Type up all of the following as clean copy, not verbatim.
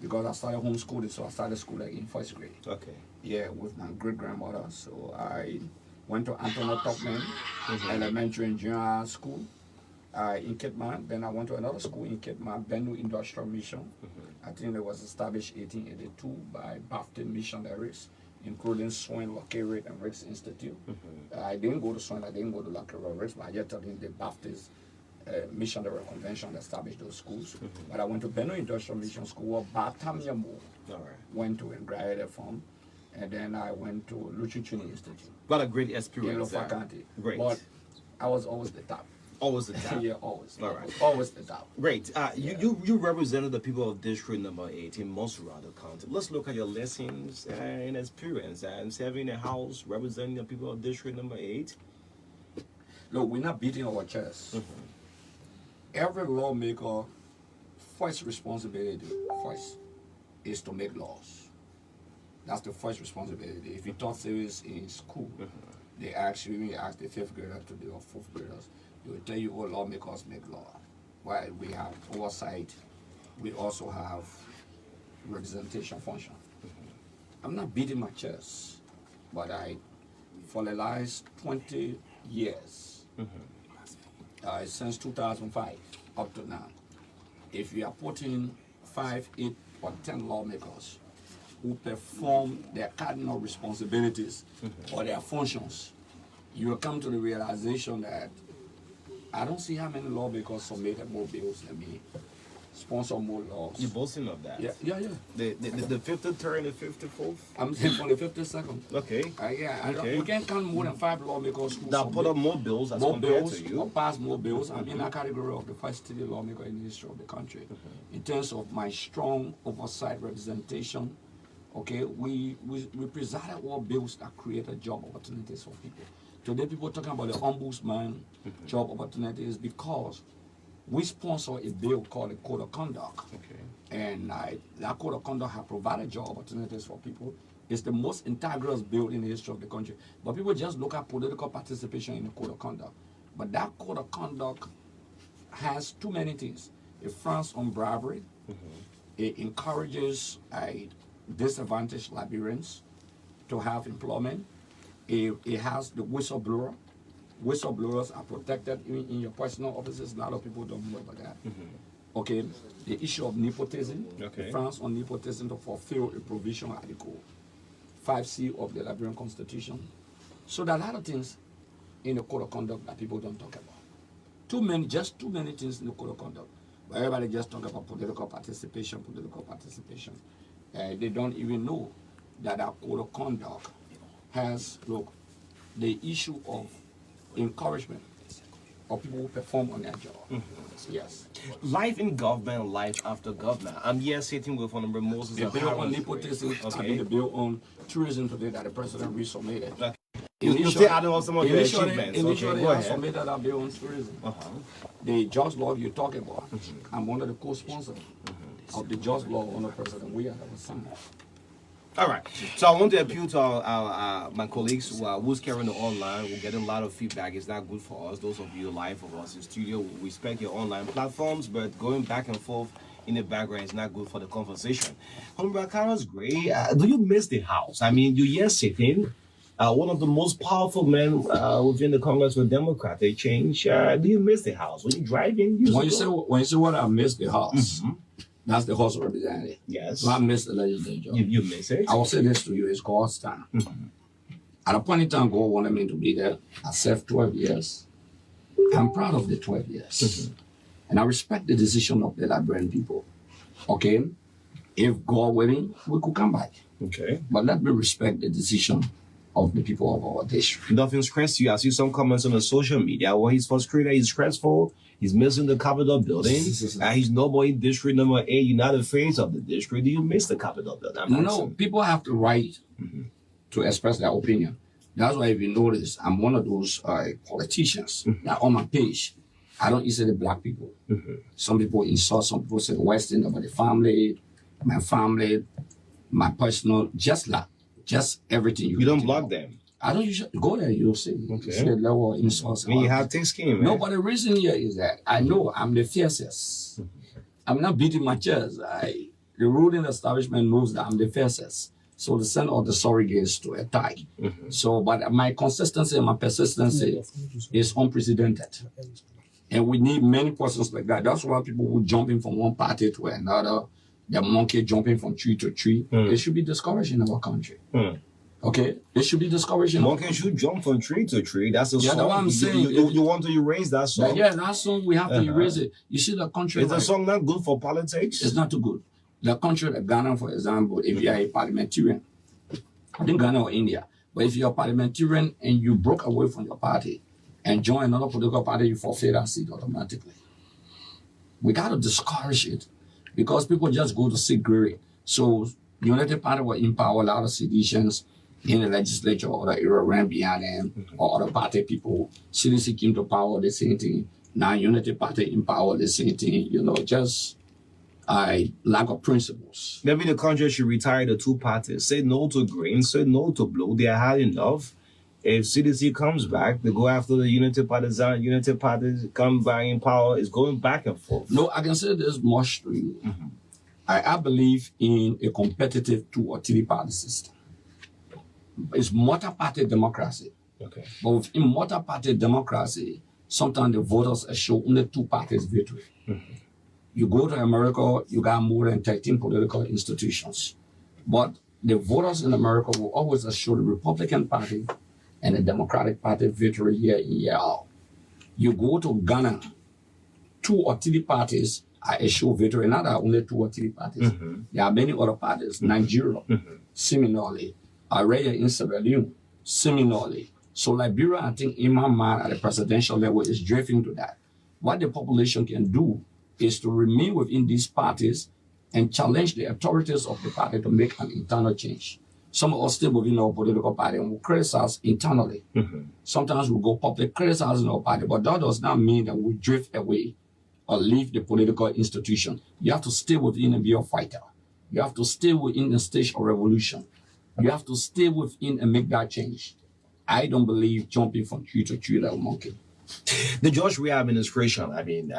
because I started homeschooling, so I started school like in first grade. Okay. Yeah, with my great grandmother. So I went to Antonio Topman Elementary and Junior School in Kitman. Then I went to another school in Kitman, Benue Industrial Mission. I think it was established 1882 by Baptist missionaries, including Swain, Lockered, and Ricks Institute. I didn't go to Swain, I didn't go to Lockered or Ricks, but I just told the Baptist missionary convention that established those schools. But I went to Benue Industrial Mission School, where Bartamiamo went to and graduated from. And then I went to Luchuchuni Institute. What a great experience. In Lofa County. Great. But I was always the top. Always the top. Yeah, always. All right. Always the top. Great. You represented the people of District Number 8 in Montserrado County. Let's look at your lessons and experience and serving a house representing the people of District Number 8. Look, we're not beating our chest. Every lawmaker, first responsibility first is to make laws. That's the first responsibility. If you taught civics in school, they ask you, when you ask the fifth graders to do or fourth graders, they will tell you, oh, lawmakers make law. While we have oversight, we also have representation function. I'm not beating my chest, but for the last 20 years, since 2005 up to now, if you are putting 5, 8, or 10 lawmakers who perform their cardinal responsibilities or their functions, you will come to the realization that I don't see how many lawmakers submitted more bills than me, sponsor more laws. You're boasting of that? Yeah. The 53rd and the 54th? I'm saying for the 52nd. Okay. We can't count more than 5 lawmakers who that put up more bills as more compared bills to you. or pass more bills. I'm in that category of the first city lawmaker in the history of the country. In terms of my strong oversight representation, okay, we presided over bills that created job opportunities for people. Today, people are talking about the ombudsman job opportunities because we sponsor a bill called the Code of Conduct. And that Code of Conduct has provided job opportunities for people. It's the most integral bill in the history of the country. But people just look at political participation in the Code of Conduct. But that Code of Conduct has too many things. It frowns on bribery. It encourages disadvantaged Liberians to have employment. It has the whistleblower. Whistleblowers are protected in your personal offices. A lot of people don't know about that. Okay, the issue of nepotism. France on nepotism to fulfill a provision article 5C of the Liberian Constitution. So there are a lot of things in the Code of Conduct that people don't talk about. Just too many things in the Code of Conduct. But everybody just talk about political participation. They don't even know that our Code of Conduct has, the issue of encouragement of people who perform on their job. Yes. Life in government, life after government. I'm here sitting with one of the Moses. The bill on nepotism, the bill on tourism today that the president resubmitted. You still adding on some of your achievements. Initially, I submitted that bill on tourism. The just law you're talking about, I'm one of the co-sponsors of the just law under President Weah that was signed. All right. So I want to appeal to my colleagues who's carrying it online. We're getting a lot of feedback. It's not good for us. Those of you live of us in studio, we respect your online platforms, but going back and forth in the background is not good for the conversation. Honorable Carlos Gray, do you miss the House? I mean, you're here sitting, one of the most powerful men within the Congress for Democratic Change. Do you miss the House? When you're driving? When you say what I miss the House, that's the House of Representatives. Yes. So I miss the legislature. You miss it? I will say this to you, it's God's time. At a point in time, God wanted me to be there. I served 12 years. I'm proud of the 12 years. And I respect the decision of the Liberian people. Okay? If God willing, we could come back. Okay. But let me respect the decision of the people of our district. Nothing stressed you. I see some comments on the social media where he's frustrated, he's stressful, he's missing the Capitol building. He's nobody in District Number 8. You're not afraid of the district. Do you miss the Capitol building? No, people have the right to express their opinion. That's why if you notice, I'm one of those politicians that on my page, I don't insult the black people. Some people insult, some people say worse things about the family, my personal, just everything. You don't block them. I don't usually go there, you'll see. Okay. See the level of insults. You have thick skin, man. No, but the reason here is that I know I'm the fiercest. I'm not beating my chest. the ruling establishment knows that I'm the fastest. So they send all the surrogates to a tie. So, but my consistency and my persistency is unprecedented. And we need many persons like that. That's why people who jump in from one party to another, the monkey jumping from tree to tree, it should be discouraged in our country. Okay? It should be discouraged in our country. Monkey should jump from tree to tree. That's a song. That's what I'm saying. You want to erase that song? Yeah, that song, we have to erase it. You see the country... Is the song not good for politics? It's not too good. The country like Ghana, for example, if you are a parliamentarian, I think Ghana or India, but if you're a parliamentarian and you broke away from your party and join another political party, you forfeit that seat automatically. We got to discourage it because people just go to seek glory. So the United Party will empower a lot of seditions in the legislature or the era ran behind them or other party people. CDC came to power, the same thing. Now United Party empower the same thing, just... lack of principles. Maybe the country should retire the two parties. Say no to green, say no to blue. They are had enough. If CDC comes back, they go after the United Partisan. United Parties come back in power. It's going back and forth. No, I can say this much to you. I believe in a competitive 2 or 3 party system. It's multi-party democracy. Okay. But within multi-party democracy, sometimes the voters show only 2 parties victory. You go to America, you got more than 13 political institutions. But the voters in America will always assure the Republican Party and the Democratic Party victory year in, year out. You go to Ghana, 2 or 3 parties are assured victory. Not only 2 or 3 parties. There are many other parties. Nigeria, similarly. Araya in Sierra Leone, similarly. So Liberia, I think, in my mind, at the presidential level, is drifting to that. What the population can do is to remain within these parties and challenge the authorities of the party to make an internal change. Some of us still within our political party and will criticize internally. Sometimes we go public criticizing our party, but that does not mean that we drift away or leave the political institution. You have to stay within and be a fighter. You have to stay within the stage of revolution. You have to stay within and make that change. I don't believe jumping from tree to tree like a monkey. The George Weah administration, I mean,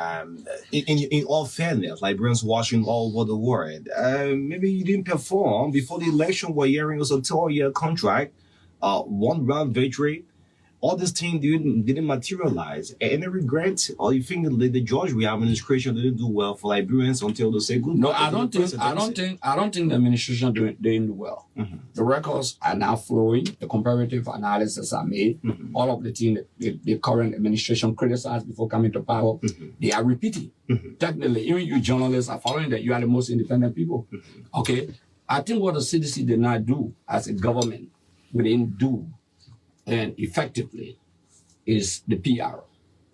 in all fairness, Liberians watching all over the world, maybe you didn't perform. Before the election, we're hearing was a 2-year contract, 1-round victory. All this thing didn't materialize. Any regret? Or you think the George Weah administration didn't do well for Liberians until they say goodbye? No, I don't think the administration didn't do well. The records are now flowing. The comparative analysis are made. All of the things that the current administration criticized before coming to power, they are repeating. Technically, even you journalists are following that you are the most independent people. Okay, I think what the CDC did not do as a government, we didn't do and effectively is the PR.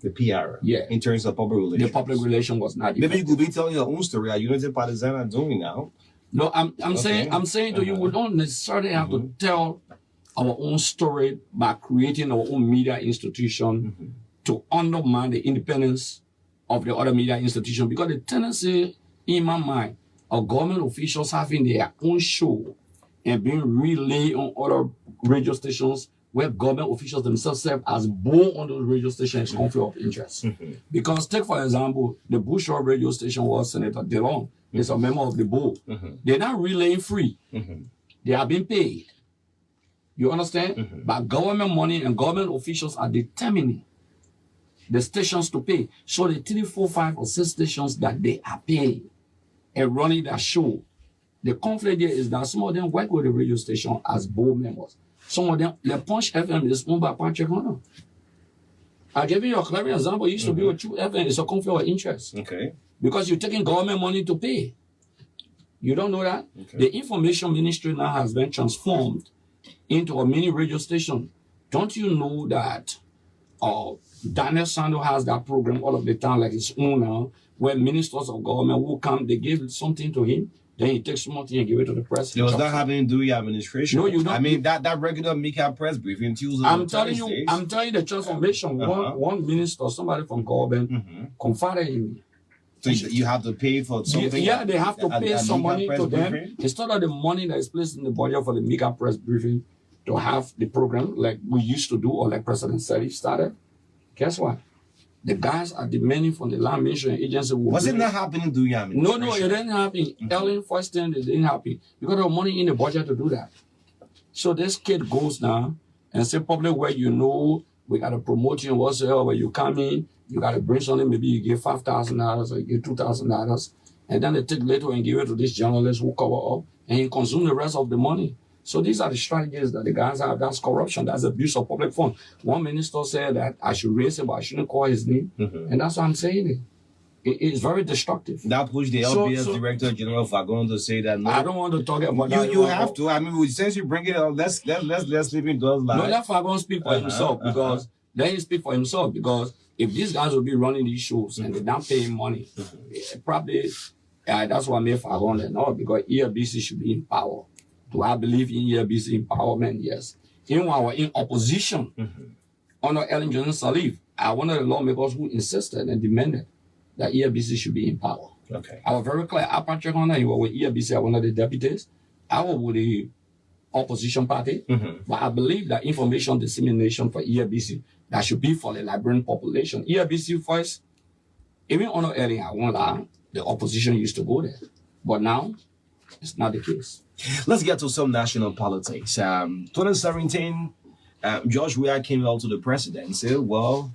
The PR? Yeah. In terms of public relations? The public relation was not effective. Maybe you could be telling your own story. Are United Partisan are doing now? No, I'm saying to you, we don't necessarily have to tell our own story by creating our own media institution to undermine the independence of the other media institution, because the tendency in my mind of government officials having their own show and being relayed on other radio stations where government officials themselves serve as board on those radio stations is conflict of interest. Because take, for example, the Bushra radio station was Senator DeLong is a member of the board. They're not relaying free. They are being paid. You understand? But government money and government officials are determining the stations to pay. So the 3, 4, 5, or 6 stations that they are paying and running that show, the conflict there is that some of them work with the radio station as board members. Some of them, the Punch FM is owned by Patrick Hunter. I'll give you a clear example. It used to be with True FM. It's a conflict of interest. Okay. Because you're taking government money to pay. You don't know that? Okay. The information ministry now has been transformed into a mini radio station. Don't you know that Daniel Sando has that program all of the time, like his own now, where ministers of government will come, they give something to him, then he takes something and give it to the press. It was not happening during your administration. No, you don't. I mean, that regular Mika press briefing Tuesday. I'm telling you the transformation. One minister, somebody from government, confided in me. So you have to pay for something? Yeah, they have to pay some money to them. Instead of the money that is placed in the budget for the Mika press briefing to have the program like we used to do, or like President Seri started. Guess what? The guys are demanding from the land ministry and agency. Was it not happening during your administration? No, it didn't happen. Early first thing, it didn't happen. Because there was money in the budget to do that. So this kid goes now and say, public where you know, we got to promote you whatsoever. When you come in, you got to bring something. Maybe you give $5,000 or you give $2,000. And then they take later and give it to this journalist who cover up and he consume the rest of the money. So these are the strategies that the guys have. That's corruption. That's abuse of public funds. One minister said that I should raise him, but I shouldn't call his name. And that's what I'm saying. It's very destructive. That pushed the LBS Director General Fagon to say that. No, I don't want to talk about that. You have to. I mean, since you bring it up, let's sleep in those lives. No, let Fagon speak for himself because let him speak for himself because if these guys will be running these shows and they're not paying money, probably that's what made Fagon and all because ELBC should be in power. Do I believe in ELBC empowerment? Yes. Even when I was in opposition under Ellen Johnson Sirleaf, I was one of the lawmakers who insisted and demanded that ELBC should be in power. Okay. I was very clear. After Patrick Hunter, he was with ELBC, I was one of the deputies. I was with the opposition party. But I believe that information dissemination for ELBC, that should be for the Liberian population. ELBC first, even under Ellen, I won't lie, the opposition used to go there. But now, it's not the case. Let's get to some national politics. 2017, George Weah came out to the presidency. Well,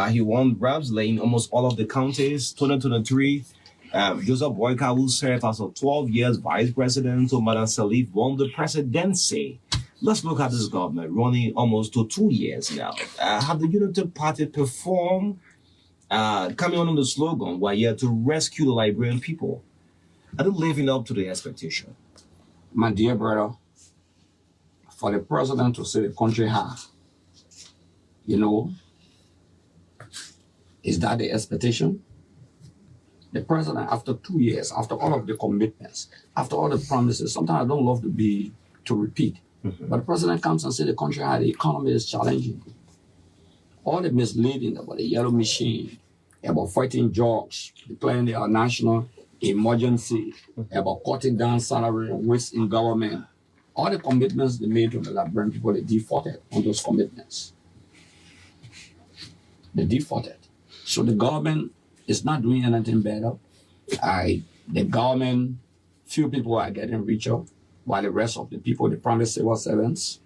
he won Rapsley in almost all of the counties. 2023, Joseph Boyka, who served as a 12 years vice president to Madam Sirleaf, won the presidency. Let's look at this government running almost to 2 years now. Have the United Party performed, coming on the slogan, we're here to rescue the Liberian people? Are they living up to the expectation? My dear brother, for the president to say the country have, is that the expectation? The president, after 2 years, after all of the commitments, after all the promises, sometimes I don't love to repeat, but the president comes and says the country had the economy is challenging. All the misleading about the yellow machine, about fighting jobs, declaring the national emergency, about cutting down salary and waste in government. All the commitments they made to the Liberian people, they defaulted on those commitments. They defaulted. So the government is not doing anything better. The government, few people are getting richer, while the rest of the people, the promised civil servants,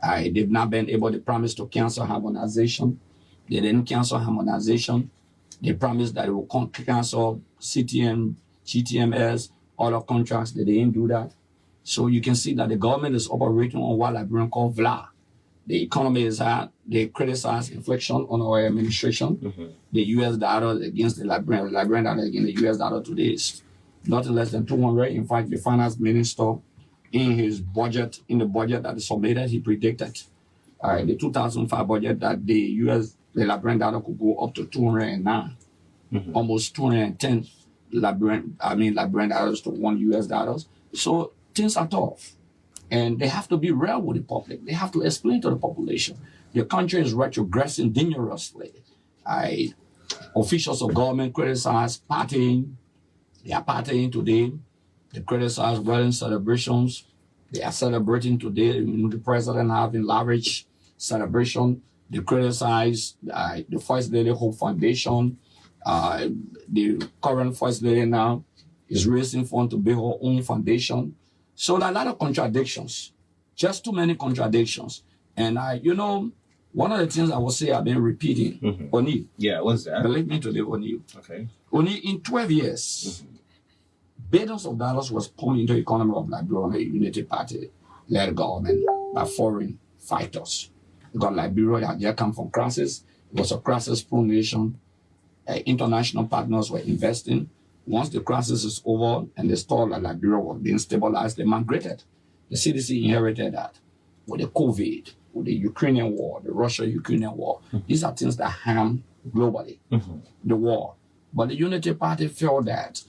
they've not been able to promise to cancel harmonization. They didn't cancel harmonization. They promised that they will cancel CTM, GTMS, other contracts. They didn't do that. So you can see that the government is operating on what Liberian call VLA. The economy is hard. They criticize inflation on our administration. The US dollar against the Liberian dollar against the US dollar today is nothing less than 200. In fact, the finance minister in the budget that is submitted, he predicted the 2005 budget that the Liberian dollar could go up to 209, almost 210 Liberian dollars to $1 US. So things are tough. And they have to be real with the public. They have to explain to the population. The country is retrogressing dangerously. Officials of government criticize partying. They are partying today. They criticize wedding celebrations. They are celebrating today. The president having lavish celebration. They criticize the First Lady Hope Foundation. The current First Lady now is raising funds to build her own foundation. So there are a lot of contradictions, just too many contradictions. And one of the things I will say I've been repeating, Oni. Yeah, what's that? Believe me today, Oni. Okay. Oni, in 12 years, billions of dollars was poured into the economy of Liberia on a Unity Party-led government by foreign fighters. Because Liberia had just come from crisis. It was a crisis-prone nation. International partners were investing. Once the crisis is over and they saw that Liberia was being stabilized, they migrated. The CDC inherited that with the COVID, with the Ukrainian war, the Russia-Ukrainian war. These are things that harm globally, the war. But the Unity Party felt that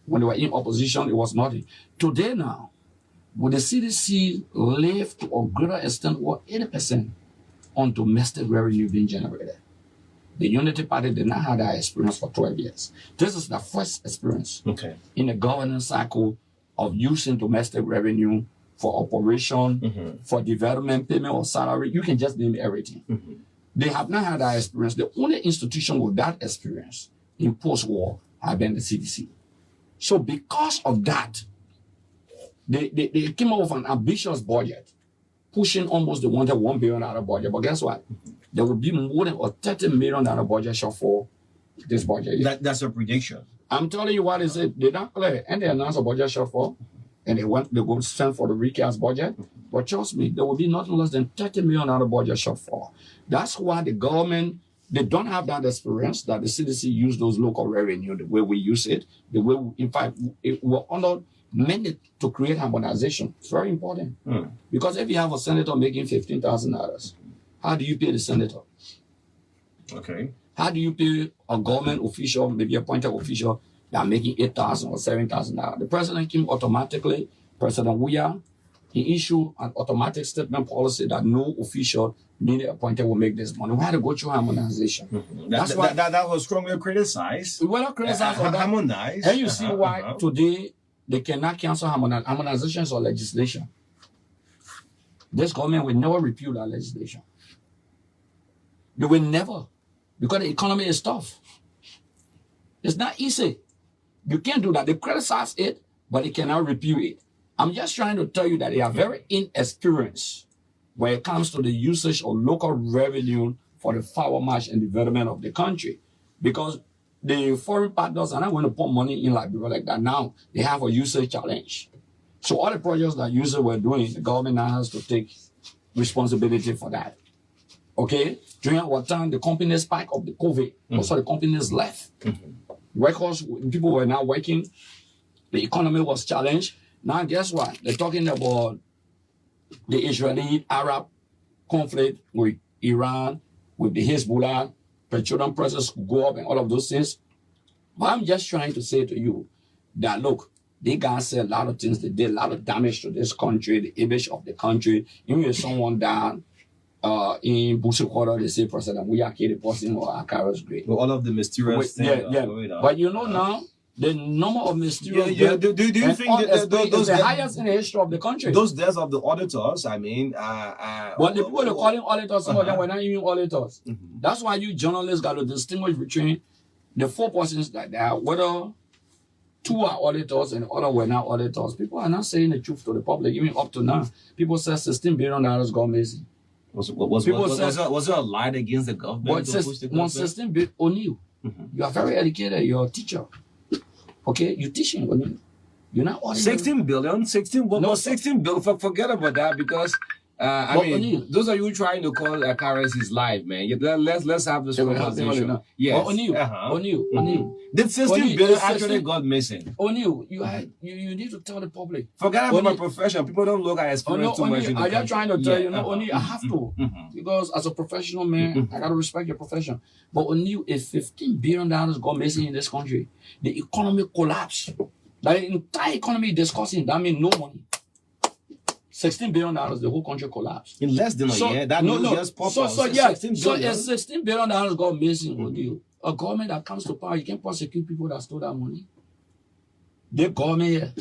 when they were in opposition, it was nothing. Today now, with the CDC live to a greater extent, or 80% on domestic revenue being generated. The Unity Party did not have that experience for 12 years. This is the first experience in the governance cycle of using domestic revenue for operation, for development, payment of salary. You can just name everything. They have not had that experience. The only institution with that experience in post-war have been the CDC. So because of that, they came up with an ambitious budget, pushing almost the wanted $1 billion budget. But guess what? There will be more than a $30 million budget shortfall this budget. That's a prediction. I'm telling you what is it. They don't clear and they announced a budget shortfall, and they go send for the recast budget. But trust me, there will be nothing less than $30 million budget shortfall. That's why the government, they don't have that experience that the CDC use those local revenue the way we use it, the way in fact we're under mandate to create harmonization. It's very important. Because if you have a senator making $15,000, how do you pay the senator? Okay. How do you pay a government official, maybe appointed official, that are making $8,000 or $7,000? The president came automatically, President Weah, he issued an automatic statement policy that no official newly appointed will make this money. We had to go through harmonization. That's why that was strongly criticized. We were not criticized for that. Harmonized. And you see why today they cannot cancel harmonization. Harmonization is legislation. This government will never repeal that legislation. They will never. Because the economy is tough. It's not easy. You can't do that. They criticize it, but they cannot repeal it. I'm just trying to tell you that they are very inexperienced when it comes to the usage of local revenue for the forward march and development of the country. Because the foreign partners are not going to put money in Liberia like that. Now they have a usage challenge. So all the projects that users were doing, the government now has to take responsibility for that. Okay? During our time, the companies spike of the COVID, also the companies left. Workers, people were now working. The economy was challenged. Now, guess what? They're talking about the Israeli-Arab conflict with Iran, with the Hezbollah, petroleum prices go up and all of those things. But I'm just trying to say to you that, look, they guys said a lot of things. They did a lot of damage to this country, the image of the country. Even if someone died in Bushi Quarter, they say President Weah killed the person or Akara's great. Well, all of the mysterious things. Yeah. But you know now, the number of mysterious deaths, do you think that those the highest in the history of the country? Those deaths of the auditors, I mean, but the people are calling auditors, some of them were not even auditors. That's why you journalists got to distinguish between the four persons that they are, whether two are auditors and the other were not auditors. People are not saying the truth to the public, even up to now. People say $16 billion gone missing. Was it a lie against the government? But 16 billion, O'Neill, you are very educated, you're a teacher. Okay, you're teaching O'Neill. You're not ordinary. 16 billion? 16 billion? No, 16 billion, forget about that because I mean, O'Neill, those are you trying to call Karis his life, man. Let's have this conversation. Yes. O'Neill. Did 16 billion actually got missing? O'Neill, you need to tell the public. Forget about my profession. People don't look at experience too much in the country. I'm trying to tell you, O'Neill, I have to. Because as a professional man, I got to respect your profession. But O'Neill, if $15 billion got missing in this country, the economy collapsed. The entire economy discussing, that means no money. $16 billion, the whole country collapsed. In less than a year, that news just popped up. So if $16 billion got missing, O'Neill, a government that comes to power, you can't prosecute people that stole that money. The government here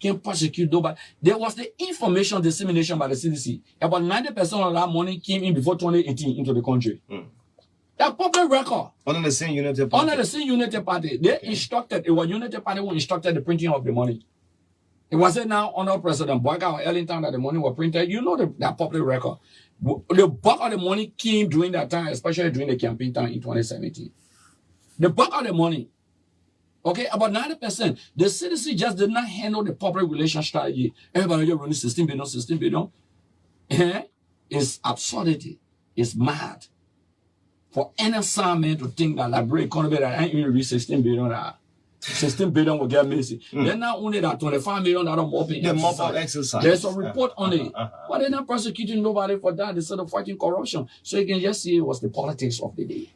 can't prosecute nobody. There was the information dissemination by the CDC. About 90% of that money came in before 2018 into the country. That public record. Under the same Unity Party. Under the same Unity Party. They instructed, it was Unity Party who instructed the printing of the money. It wasn't now under President Boyka or Ellington that the money was printed. You know that public record. The bulk of the money came during that time, especially during the campaign time in 2017. The bulk of the money, okay, about 90%. The CDC just did not handle the public relations strategy. Everybody just running 16 billion. It's absurdity. It's mad. For any man to think that Liberia economy that ain't even reach 16 billion, 16 billion will get missing. Then not only that, $25 million mopping exercise. There's a report on it. But they're not prosecuting nobody for that. Instead of fighting corruption. So you can just see it was the politics of the day.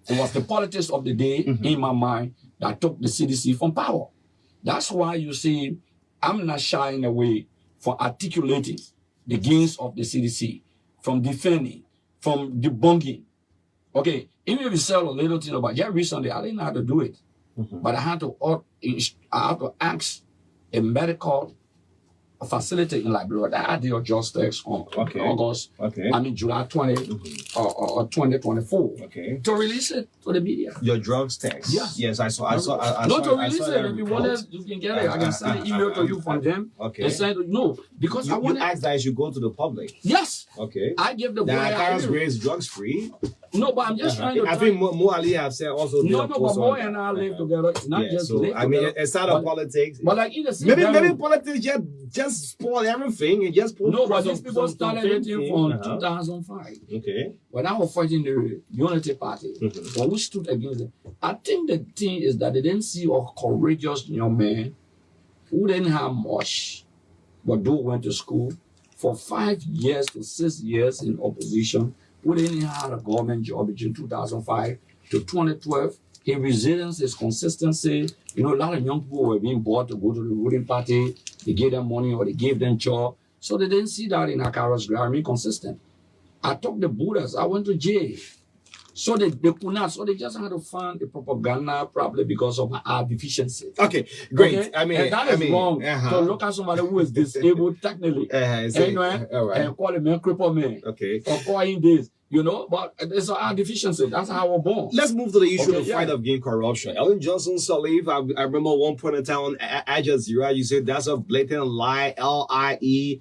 It was the politics of the day in my mind that took the CDC from power. That's why you see I'm not shying away from articulating the gains of the CDC, from defending, from debunking. Okay, even if you sell a little thing about just recently, I didn't know how to do it. But I had to ask a medical facility in Liberia that had your just text on August, July 20 or 2024 to release it to the media. Your drugs text? Yes, I saw. No, to release it. If you want it, you can get it. I can send an email to you from them. And say no, because you asked that I should go to the public. Yes. Okay. I give the boy. Carlos is drugs free. No, but I'm just trying to. I think Mo Ali have said also. No, but Mo and I live together. It's not just live together. I mean, it's not of politics. But like maybe politics just spoil everything and just put. No, but these people started it from 2005. Okay. When I was fighting the Unity Party, when we stood against it, I think the thing is that they didn't see a courageous young man who didn't have much, but who went to school for 5 years to 6 years in opposition. We didn't have a government job between 2005 to 2012. His resilience, his consistency. You know, a lot of young people were being bought to go to the ruling party. They gave them money or they gave them job. So they didn't see that in Akara's graph. I mean, consistent. I took the Buddhas. I went to jail. So they could not. So they just had to fund the propaganda probably because of our deficiency. Okay, great. Okay? I mean, and that is wrong. To look at somebody who is disabled technically, and call him a crippled man. Okay. Or call him this, you know. But it's our deficiency. That's how we're born. Let's move to the issue of the fight against corruption. Ellen Johnson Sirleaf, I remember one point in time on Al Jazeera, you said that's a blatant lie. LIE.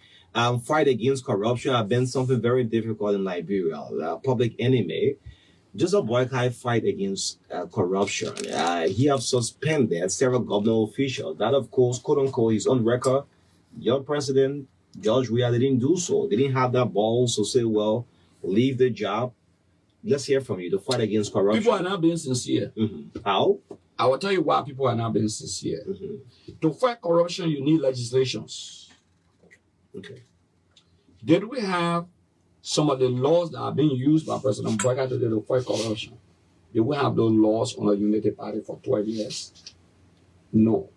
Fight against corruption have been something very difficult in Liberia. Public enemy. Just a boycott fight against corruption. He have suspended several government officials. That, of course, quote unquote, is on record. Your president, George Weah, didn't do so. They didn't have that balls to say, well, leave the job. Let's hear from you. The fight against corruption. People are not being sincere. How? I will tell you why people are not being sincere. To fight corruption, you need legislations. Okay. Did we have some of the laws that are being used by President Boyka to fight corruption? Did we have those laws on the Unity Party for 12 years? No.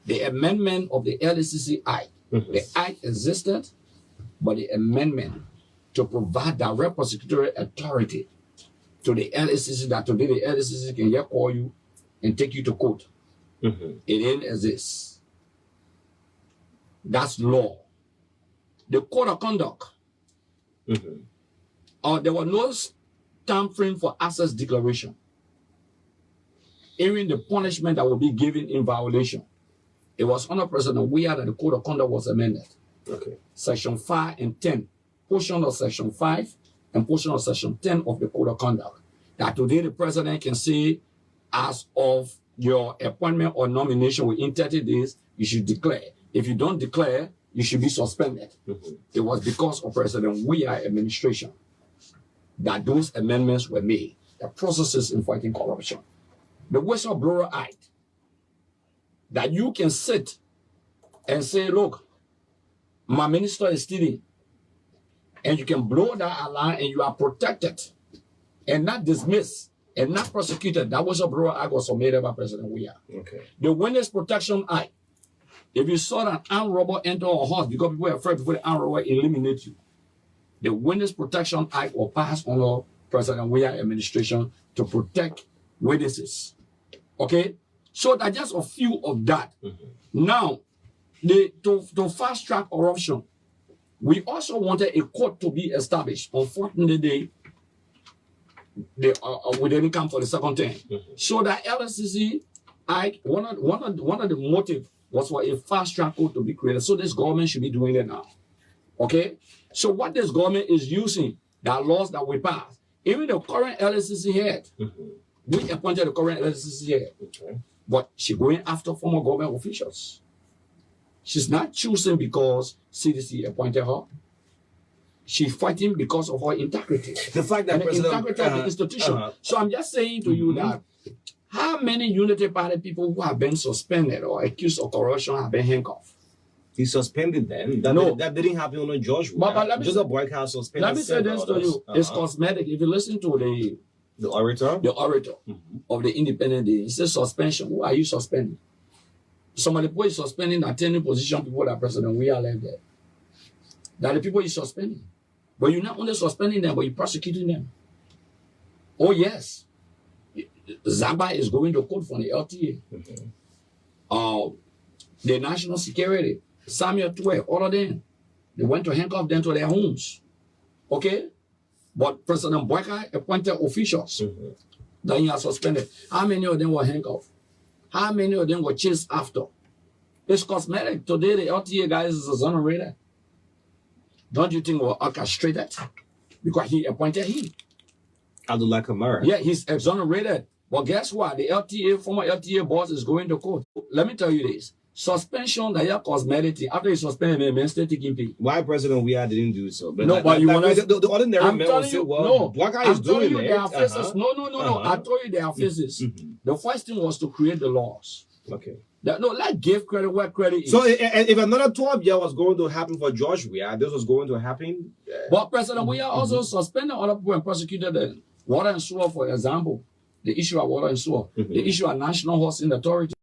The amendment of the LCC Act, the Act existed, but the amendment to provide direct prosecutorial authority to the LCC, that today the LCC can just call you and take you to court. It didn't exist. That's law. The code of conduct. There was no time frame for access declaration. Even the punishment that will be given in violation. It was under President Weah that the code of conduct was amended. Okay. Section 5 and 10. Portion of Section 5 and portion of Section 10 of the code of conduct. That today the president can say, as of your appointment or nomination within 30 days, you should declare. If you don't declare, you should be suspended. It was because of President Weah administration that those amendments were made. The processes in fighting corruption. The Whistleblower Act, that you can sit and say, look, my minister is stealing. And you can blow that alarm and you are protected and not dismissed and not prosecuted. That Whistleblower Act was submitted by President Weah. Okay. The Witness Protection Act. If you saw an armed robber enter a house because people were afraid before the armed robber eliminate you, the Witness Protection Act will pass under President Weah administration to protect witnesses. Okay? So that's just a few of that. Now, to fast track corruption, we also wanted a court to be established. Unfortunately, we didn't come for the second time. So that LCC Act, one of the motives was for a fast track code to be created. So this government should be doing it now. Okay? So what this government is using, the laws that we passed, even the current LCC head, we appointed the current LCC head, but she's going after former government officials. She's not choosing because CDC appointed her. She's fighting because of her integrity. The fact that and the integrity of the institution. So I'm just saying to you that how many Unity Party people who have been suspended or accused of corruption have been handcuffed? He suspended them. That didn't happen on George Weah. But let me just a boycott suspended. Let me say this to you. It's cosmetic. If you listen to the orator of the Independent Day, he says suspension. Who are you suspending? Some of the people is suspending attending position people that President Weah left there. That the people is suspending. But you're not only suspending them, but you're prosecuting them. Oh, yes. Zaba is going to court for the LTA. The national security Samuel 12, all of them. They went to handcuff them to their homes. Okay? But President Boyka appointed officials that he has suspended. How many of them were handcuffed? How many of them were chased after? It's cosmetic. Today, the LTA guys is exonerated. Don't you think we're orchestrated? Because he appointed him. Abdullah Kamara. Yeah, he's exonerated. But guess what? The LTA, former LTA boss is going to court. Let me tell you this. Suspension that are cosmetic. After he suspended me, men still taking pay. Why President Weah didn't do so? But no, but you want to... The ordinary man will say, well, no, black guy is doing it. There are faces. No. I told you there are faces. The first thing was to create the laws. Okay. Let's give credit where credit is. So if another 12 years was going to happen for George Weah, this was going to happen? But President Weah also suspended other people and prosecuted them. Water and sewer, for example. The issue of water and sewer. The issue of National Housing Authority.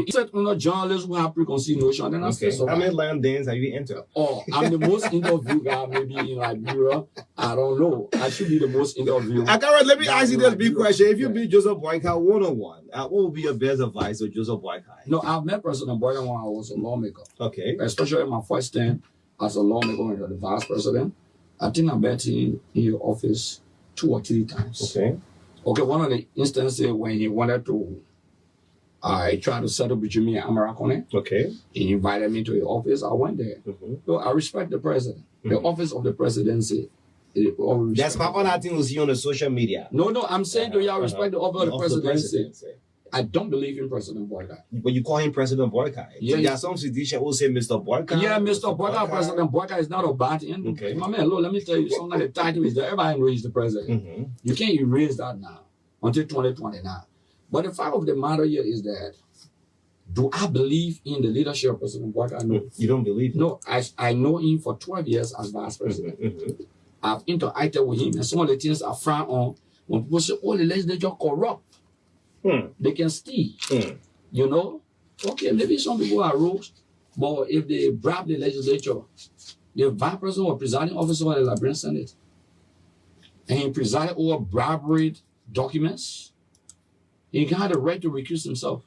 He said, journalists who have preconceived notion. Then How many land dens have you entered? Oh, I'm the most interviewed guy maybe in Liberia. I don't know. I should be the most interviewed. Let me ask you this big question. If you be Joseph Boyka one-on-one, what would be your best advice to Joseph Boyka? No, I've met President Boyka when I was a lawmaker. Okay. Especially in my first term as a lawmaker when the vice president. I think I met him in your office 2 or 3 times. Okay. Okay, one of the instances when he wanted to I tried to settle between me and Amarakone. Okay. He invited me to his office. I went there. So I respect the president. The office of the presidency. That's Papa nothing you see on the social media. No, I'm saying to you, I respect the office of the presidency. I don't believe in President Boyka. But you call him President Boyka. Yeah. There are some citizens who say Mr. Boyka. Yeah, Mr. Boyka, President Boyka is not a bad thing. Okay. My man, look, let me tell you something. The title is that everybody knows he's the president. You can't erase that now until 2029. But the fact of the matter here is that, do I believe in the leadership of President Boyka? No. You don't believe him? No, I know him for 12 years as vice president. I've interacted with him, and some of the things I frown on when people say, oh, the legislature corrupt. They can steal. You know? Okay, maybe some people are rogues, but if they bribe the legislature, the vice president or presiding officer of the Liberian Senate, and he presided over bribery documents, he had the right to recuse himself.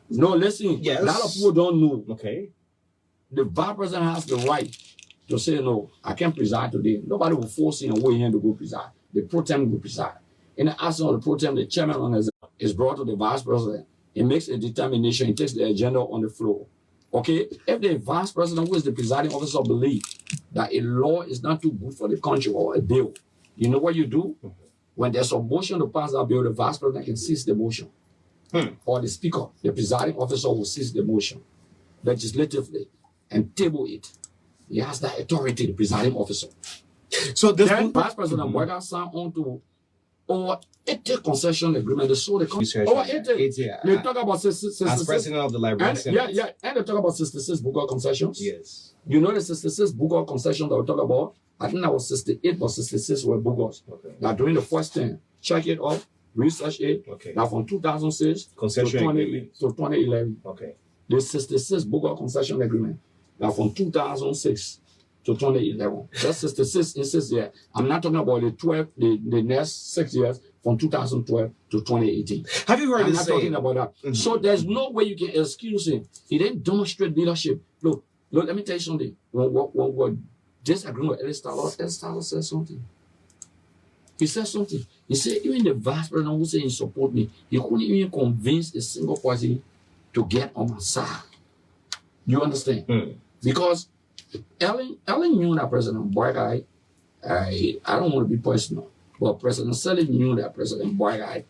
No, listen. Yes. A lot of people don't know. Okay. The vice president has the right to say, no, I can't preside today. Nobody will force him away here to go preside. The pro tem will preside. In the absence of the pro tem, the chairman is brought to the vice president. He makes a determination. He takes the agenda on the floor. Okay? If the vice president, who is the presiding officer, believes that a law is not too good for the country or a bill, you know what you do? When there's a motion to pass that bill, the vice president can seize the motion. Or the speaker, the presiding officer, will seize the motion legislatively and table it. He has that authority, the presiding officer. So then Vice President Boyka signed on to over 80 concession agreement. They sold the country. Over 80. They talk about 66. As president of the Liberian Senate. Yeah. And they talk about 66 Booker concessions. Yes. You know the 66 Booker concessions that we talk about? I think that was 68, but 66 were Bookers. Okay. Now during the first term, check it up, research it. Okay. Now from 2006 to 2011. Okay. The 66 Booker concession agreement. Now from 2006 to 2011. That's 66 in 6 years. I'm not talking about the next 6 years from 2012 to 2018. Have you heard I'm not talking about that. So there's no way you can excuse him. He didn't demonstrate leadership. Look, let me tell you something. When disagreeing with Ellis Tyler said something. He said something. He said, even the vice president who said he support me, he couldn't even convince a single person to get on my side. You understand? Because Ellen knew that President Boyka, I don't want to be personal, but President Selly knew that President Boyka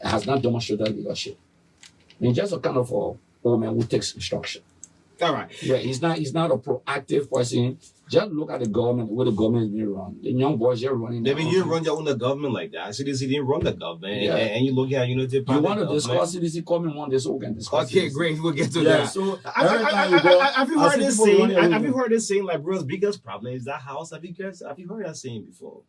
has not demonstrated leadership. He's just a kind of a old man who takes instruction. All right. Yeah, he's not a proactive person. Just look at the government, the way the government is being run. The young boys are running. I mean, you run your own government like that. CDC didn't run the government. Yeah. And you look at Unity. You want to discuss CDC, call me one day so we can discuss. Okay, CDC. Great. We'll get to yeah, that. So have you heard this saying, like, bro's biggest problem is that house? Have you heard that saying before?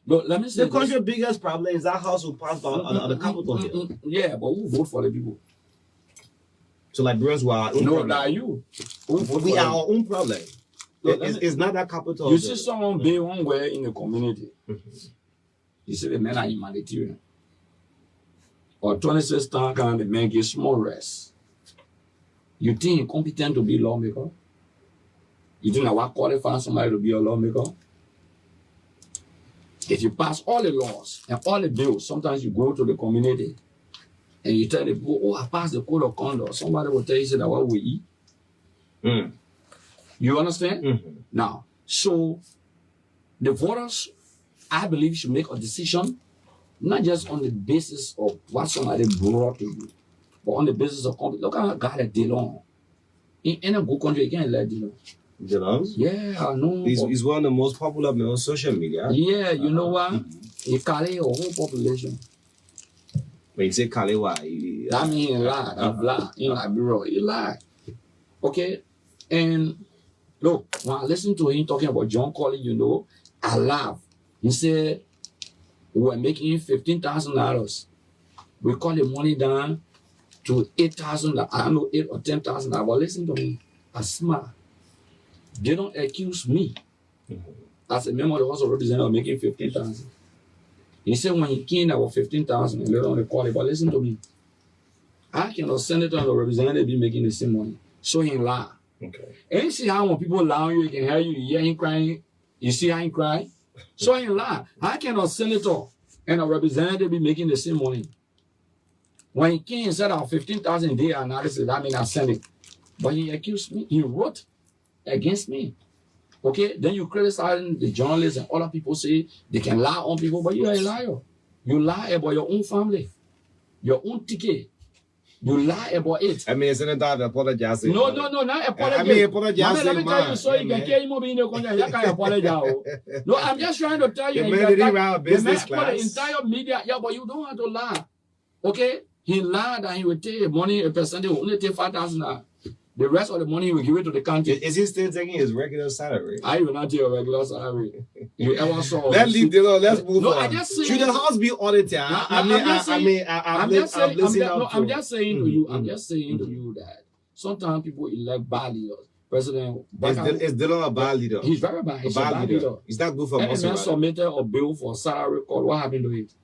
But let me say the country's biggest problem is that house will pass on the Capitol Hill. Yeah, but who vote for the people? So Liberians were our own problem. No, not you. We are our own problem. It's not that capital. You see someone being one way in the community. You see the men are humanitarian. Or 26 times can the men get small rest. You think you're competent to be lawmaker? You think that what qualifies somebody to be a lawmaker? If you pass all the laws and all the bills, sometimes you go to the community and you tell the people, oh, I passed the code of conduct. Somebody will tell you say that what we eat. You understand? Now, so the voters, I believe, should make a decision, not just on the basis of what somebody brought to you, but on the basis of company. Look how God had Dillon. In any good country, you can't let Dillon. Dillon? Yeah, I know. He's one of the most popular men on social media. Yeah, you know what? He carry a whole population. When you say Kalewa, That means he lied. I've lied. In Liberia, he lied. Okay? And look, when I listen to him talking about John Colley, you know, I laugh. He said, we were making $15,000. We cut the money down to $8,000. I don't know, $8,000 or $10,000. But listen to me. I smile. They don't accuse me as a member of the House of Representatives of making $15,000. He said when he came, there was $15,000 and later on they called it. But listen to me. I cannot senator and a representative be making the same money. So he lie. Okay. And you see how when people lie on you, you can hear you, you hear him crying. You see how he cry? So he lie. How can a senator and a representative be making the same money? When he came and said our 15,000 a day analysis, that means I sent it. But he accused me. He wrote against me. Okay? Then you criticize the journalists and other people say they can lie on people, but you are a liar. You lie about your own family, your own ticket. You lie about it. I mean, Senator, I apologize. No, not apologize. I mean, apologize. Let me tell you, so you can carry more in the country. You can't apologize. No, I'm just trying to tell you. The entire media, yeah, but you don't have to lie. Okay? He lied that he would take money, a percentage, will only take $5,000. The rest of the money he will give it to the country. Is he still taking his regular salary? I will not take a regular salary. You ever saw? Let's leave the law. Let's move on. I just say, should the house be audited? I'm just saying to you. I'm just saying to you that sometimes people elect bad leaders. President, is Dillon a bad leader? He's very bad. He's a bad leader. Is that good for Montserrado? Man submitted a bill for salary cut. What happened to it?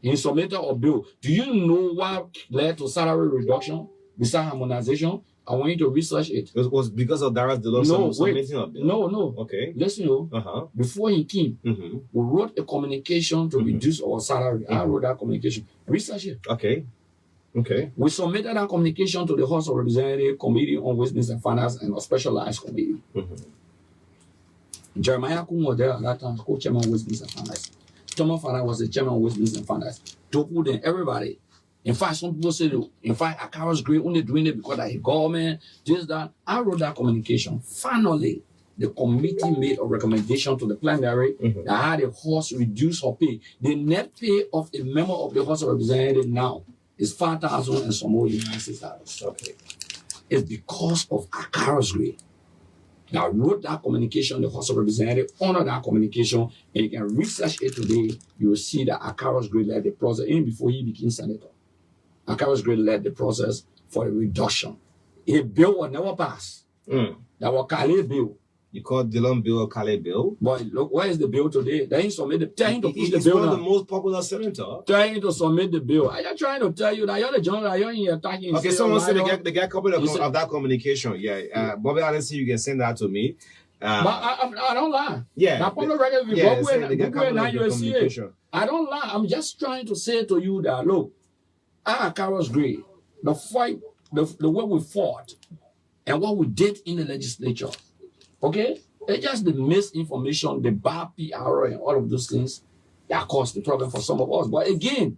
He submitted a bill. Do you know what led to salary reduction? Besides harmonization, I want you to research it. It was because of Darius Dillon submitting a bill? No. Okay. Listen, before he came, we wrote a communication to reduce our salary. I wrote that communication. Research it. Okay. We submitted that communication to the House of Representatives Committee on Waste, Means and Finance and a specialized committee. Jeremiah Kun was there at that time, co-chairman of Waste, Means and Finance. Thomas Farah was the chairman of Waste, Means and Finance. Toku then everybody. In fact, some people say, in fact, Akaro's great, only doing it because of the government, this, that. I wrote that communication. Finally, the committee made a recommendation to the plenary that had the House reduce her pay. The net pay of a member of the House of Representatives now is $5,000 and some more United States dollars. Okay. It's because of Akaro's grade. I wrote that communication, the House of Representatives honored that communication, and you can research it today. You will see that Akaro's grade led the process even before he became senator. Akaro's grade led the process for a reduction. A bill will never pass. That was Calais bill. You call Dillon bill a Calais bill? But look, where is the bill today? They ain't submit the tell him to push the bill. He's one of the most popular senator. Tell him to submit the bill. I am trying to tell you that you're the general, you're in here attacking. Okay, someone said they get a copy of that communication. Yeah, Bobby, I didn't see you can send that to me. But I don't lie. Yeah. Now, public record, I don't lie. I'm just trying to say to you that, look, Akaro's grade, the fight, the way we fought, and what we did in the legislature, okay? It's just the misinformation, the bad PR, and all of those things that caused the problem for some of us. But again,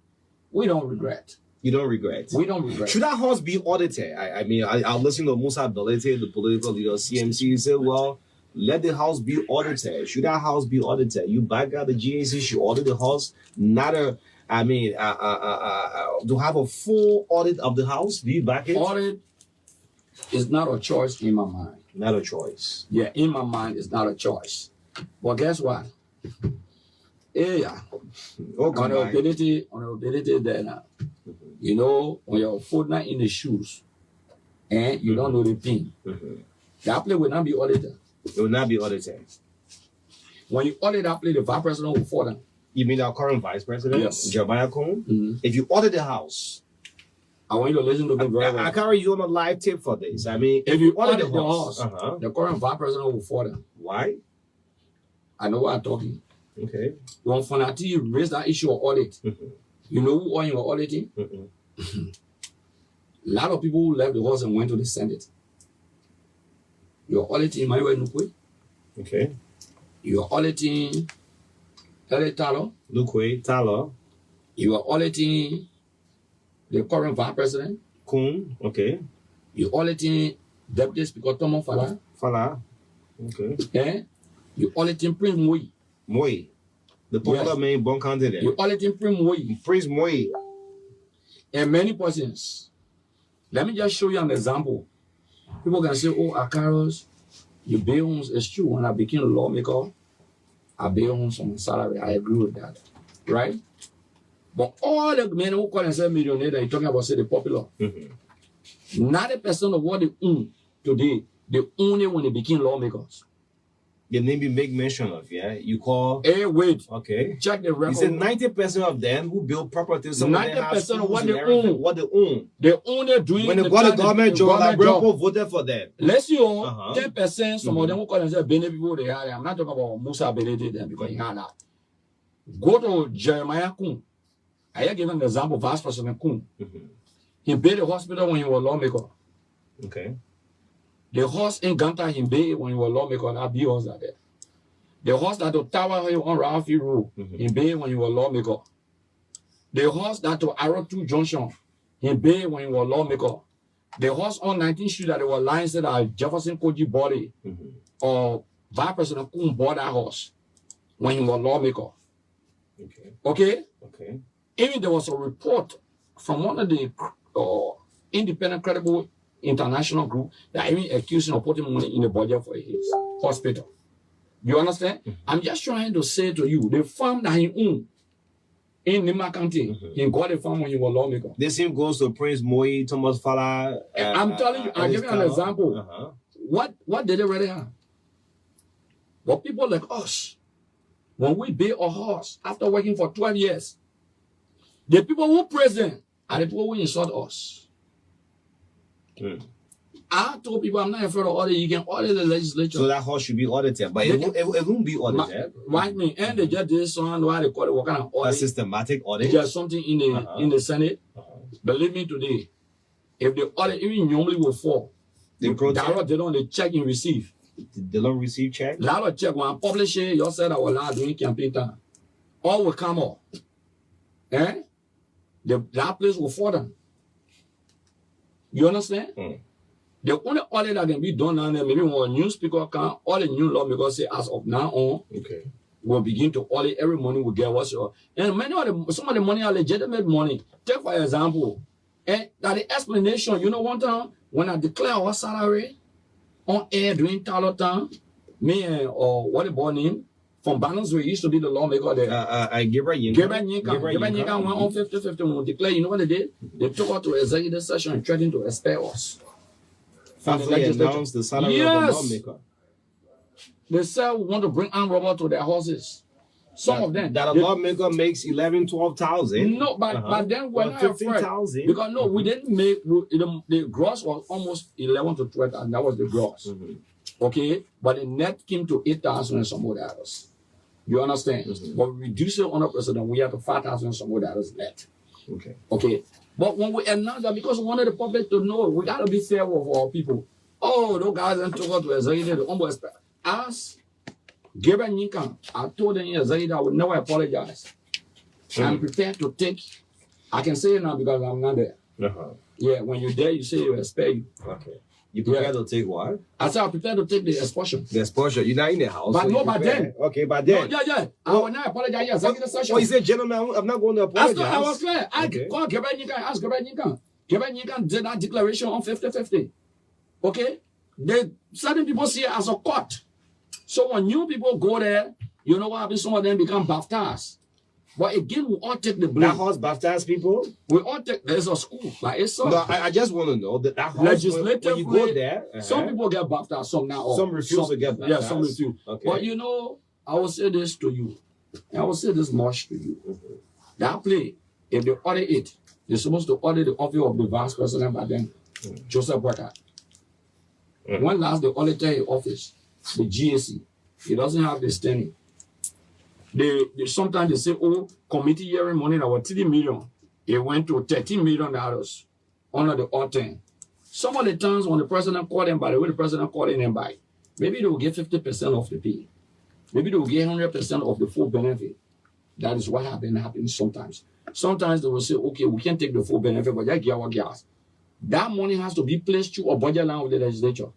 we don't regret. You don't regret? We don't regret. Should that house be audited? I mean, I listened to Musa Belete, the political leader, CMC, he said, well, let the house be audited. Should that house be audited? You back out the GAC should audit the house, not a... to have a full audit of the house. Do you back it? Audit is not a choice in my mind. Not a choice. Yeah, in my mind, it's not a choice. But guess what? Yeah. On the ability there now. You know, when your foot not in the shoes and you don't know the pin, that play will not be audited. It will not be audited. When you audit that play, the vice president will fall down. You mean our current vice president? Yes. Jeremiah Kun? If you audit the house, I want you to listen to me very well. I can't read you on a live tip for this. I mean, If you audit audit the horse, the current vice president will fall down. Why? I know what I'm talking. Okay. When Fonati raised that issue of audit, you know who you were auditing? A lot of people who left the horse and went to the Senate. You're auditing Manuel Nukwe. Okay. You're auditing L.A. Talo. Nukwe, Talo. You are auditing the current vice president. Kun. Okay. You're auditing Deputy Speaker Tomo Fala. Fala. Okay. Eh? You're auditing Prince Moi. Moi. The popular main born candidate. You're auditing Prince Moi. Prince Moi. And many persons. Let me just show you an example. People can say, oh, Akaros, you pay homes. It's true. When I became a lawmaker, I pay homes on salary. I agree with that. Right? But all the men who call themselves millionaires that you're talking about, say the popular. 90% of what they own today, they own it when they became lawmakers. The name you make mention of, yeah? You call... Hey, wait. Okay. Check the record. You said 90% of them who build properties, 90% of what they own. What they own. They own it doing when they got a government job, like people voted for them. Let's see, 10%, some of them who call themselves Bene people, they are. I'm not talking about Musa Benede them because he had that. Go to Jeremiah Kun. I give an example, Vice President Kun. He built a hospital when he was a lawmaker. Okay. The horse in Ganta, he built when he was a lawmaker, and I built horse that there. The horse that to Tower Hill on Ralphie Road, he built when he was a lawmaker. The horse that to Arrow 2 Junction, he built when he was a lawmaker. The horse on 19th Street that they were lying said that Jefferson Koji bought it, or Vice President Kun bought that horse when he was a lawmaker. Okay. Okay? Okay. Even there was a report from one of the independent, credible international group that even accused him of putting money in the budget for his hospital. You understand? I'm just trying to say to you, the farm that he owned in Nima County, he got a farm when he was lawmaker. The same goes to Prince Moi, Thomas Fala. I'm telling you, I'll give you an example. What did they really have? But people like us, when we build a horse after working for 12 years, the people who present are the people who insult us. I told people I'm not afraid of audit. You can audit the legislature. So that horse should be audited, but it won't be audited. Right, me. And they just did something why they call it what kind of audit? A systematic audit. There's something in the Senate. Believe me today, if the audit even normally will fall, they don't check and receive. They don't receive check? They don't check. When I publish it, you said I was not doing campaign time. All will come up. Eh? That place will fall down. You understand? The only audit that can be done now, maybe when a new speaker can, all the new lawmakers say as of now on, we'll begin to audit every money we get. What's your and some of the money are legitimate money. Take for example, and that the explanation, you know, one time when I declare our salary on air during Talo time, me and what the boy name from Balance, we used to be the lawmaker there. Gabriel Yinka went on 50-50 when we declare, you know what they did? They took out to executive session and threatened to expel us. Finally announced the salary of the lawmaker. They said we want to bring armed robbers to their horses. Some of them. That a lawmaker makes 11, 12,000. No, but then we're not 15,000. Because no, we didn't make, the gross was almost 11 to 12,000. That was the gross. Okay? But the net came to 8,000 and some other others. You understand? But we reduce it 100%, we have to 5,000 and some other others net. Okay? But when we announce that, because we wanted the public to know, we got to be fair with our people. Oh, those guys and took out to executive, the humble expert. As Gabriel Yinka, I told them executive I would never apologize. I'm prepared to take, I can say it now because I'm not there. Yeah, when you're there, you say you expect you. You prepared to take what? I said I'm prepared to take the expulsion. The expulsion. You're not in the house. But so no, but then. Okay, but then. No, yeah. I will not apologize. Yes, executive session. Oh, he said, gentlemen, I'm not going to apologize. I was clear. I called Gabriel Yinka. I asked Gabriel Yinka. Gabriel Yinka did that declaration on 50-50. Okay? Certain people see it as a court. So when new people go there, you know what happens? Some of them become baptized. But again, we all take the blame. That horse baptized people? We all take, there's a school. Like it's so. No, I just want to know that horse, when you go there, some people get baptized, some not. Some refuse to get baptized. Yeah, some refuse. Okay. But you know, I will say this to you. I will say this much to you. That play, if they audit it, They're supposed to audit the office of the vice president by then, Joseph Walker. When last they audited his office, the GAC, he doesn't have the standing. They sometimes they say, oh, committee hearing money that was 3 million. It went to $13 million under the author. Some of the times when the president called them by the way the president called them by, maybe they will get 50% of the pay. Maybe they will get 100% of the full benefit. That is what happens sometimes. Sometimes they will say, okay, we can't take the full benefit, but get our gas. That money has to be placed through a budget line with the legislature.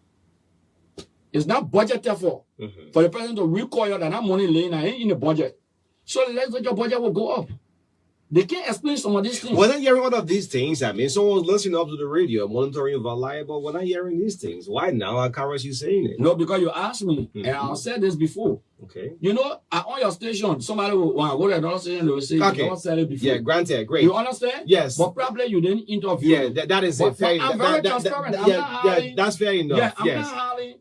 It's not budgeted for the president to require that money laying in the budget. So the legislature budget will go up. They can't explain some of these things. We're not hearing all of these things. I mean, someone's listening up to the radio, monitoring your but we're not hearing these things. Why now? I can't you saying it. No, because you asked me, and I said this before. Okay. You know, on your station, somebody will go to another station, they will say, okay. You don't said it before. Yeah, granted, great. You understand? Yes. But probably you didn't interview. Yeah, that is it. Fair, I'm very transparent. That's fair enough. Yeah, I'm yes. not howling.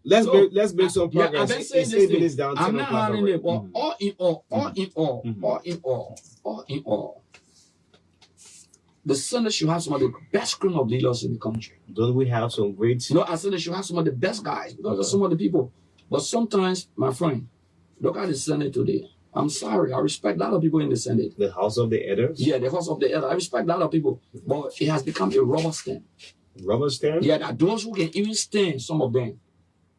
Let's make some progress. Yeah, I've been saying this thing. Down I'm not howling it, but all in all, the Senate should have some of the best criminal leaders in the country. Don't we have some great? No, I said they should have some of the best guys because of some of the people. But sometimes, my friend, look at the Senate today. I'm sorry, I respect a lot of people in the Senate. The House of the Elders? Yeah, the House of the Elders. I respect a lot of people. But it has become a rubber stamp. Rubber stamp? Yeah, that those who can even stand, some of them,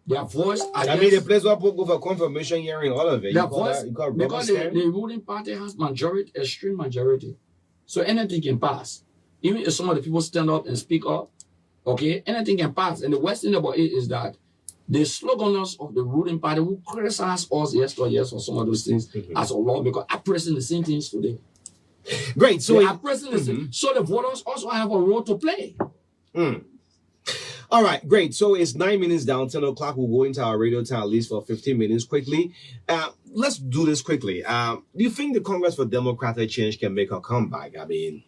their voice. I mean, the place where people go for confirmation hearing, all of it. Their voice, because the ruling party has majority, extreme majority. So anything can pass. Even if some of the people stand up and speak up, okay, anything can pass. And the worst thing about it is that the sloganers of the ruling party who criticize us yesterday for some of those things as a lawmaker are pressing the same things today. Great. So they are pressing the same. So the voters also have a role to play. All right, great. So it's 9 minutes down, 10 o'clock. We'll go into our radio time at least for 15 minutes quickly. Let's do this quickly. Do you think the Congress for Democratic Change can make a comeback? I mean,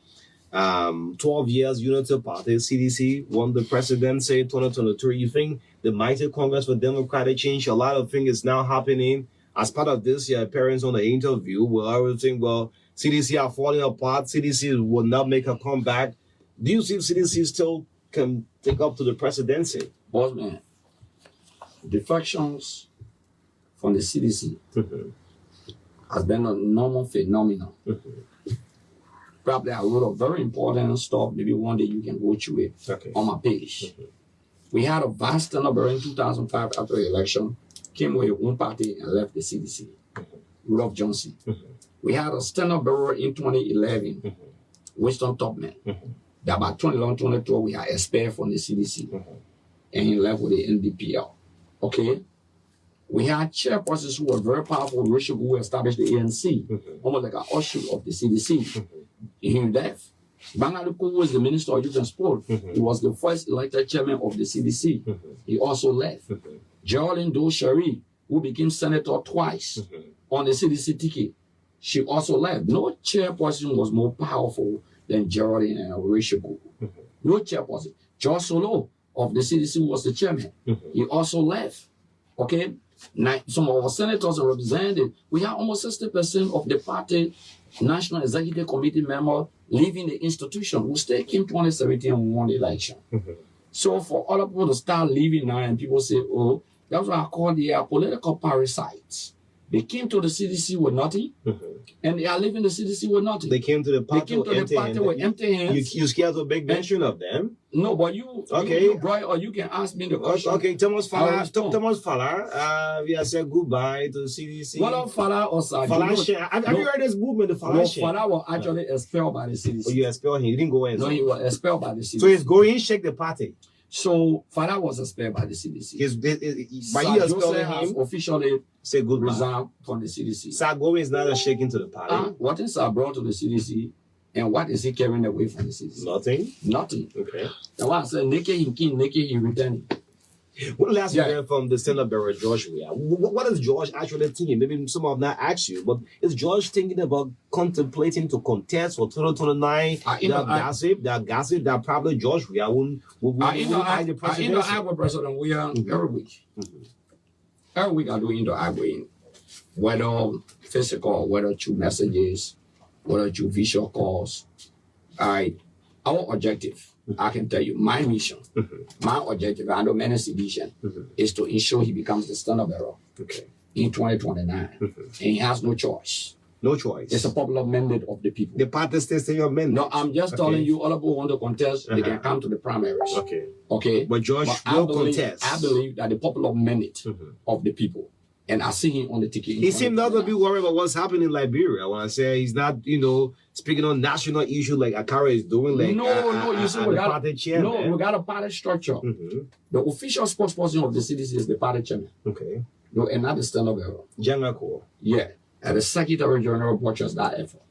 12 years, Unity Party, CDC won the presidency, 2023. You think the mighty Congress for Democratic Change, a lot of things is now happening as part of this, your appearance on the interview, where everything, well, CDC are falling apart, CDC will not make a comeback. Do you see CDC still can take up to the presidency? Boss man, defections from the CDC has been a normal phenomenon. Probably I wrote a very important stuff. Maybe one day you can go through it on my page. We had a vast turnover in 2005 after the election, came with one party and left the CDC. Rudolph Johnson. We had a stand-up bureau in 2011, Winston Topman. That by 2011, 2012, we had expelled from the CDC. And he left with the NDPL. Okay? We had chairpersons who were very powerful, who established the ANC, almost like an offshoot of the CDC. He left. Bangaluku was the Minister of Youth and Sport. He was the first elected chairman of the CDC. He also left. Geraldine Doe Sherry, who became senator twice on the CDC ticket, she also left. No chairperson was more powerful than Geraldine and Orishagu. No chairperson. George Solo of the CDC was the chairman. He also left. Okay? Now, some of our senators and representatives, we have almost 60% of the party National Executive Committee members leaving the institution who still came 2017 and won the election. So for other people to start leaving now and people say, oh, that's what I call the political parasites. They came to the CDC with nothing, and they are leaving the CDC with nothing. They came to the party, with empty hands. You scared to big mention of them? No, but you brought, or you can ask me the question. Okay, Thomas Fala, we have said goodbye to CDC. What of Fala or Sir? Have you heard this movement, the Fala? Fala was actually expelled by the CDC. Oh, you expelled him? You didn't go in? No, he was expelled by the CDC. So he's going to shake the party? So Fala was expelled by the CDC. By you expelling him, officially say goodbye. Resigned from the CDC. Sir Gomes is not a shaking to the party. What is Sir brought to the CDC, and what is he carrying away from the CDC? Nothing. Nothing. Okay. The one said, naked he king, naked he returning. What last year from the Senate Bureau, George? What is George actually thinking? Maybe some have not asked you, but is George thinking about contemplating to contest for 2029? That probably George will the presidency. I interact with President William every week. Every week I do interact with him, whether physical, whether through messages, whether through visual calls. I our objective, I can tell you, my mission, my objective under Menace Edition is to ensure he becomes the standard bearer in 2029. And he has no choice. No choice. It's a popular mandate of the people. The party stays in your mandate. No, I'm just telling you, all of who want to contest, they can come to the primaries. Okay. But George will contest. I believe that the popular mandate of the people. And I see him on the ticket. He seemed not to be worried about what's happening in Liberia. When I say he's not, speaking on national issues like Akara is doing, like you see, we got party chairman. we got a party structure. The official spokesperson of the CDC is the party chairman. Okay. No, and not the standard bearer. General Corps. Yeah. And the Secretary General watches that effort.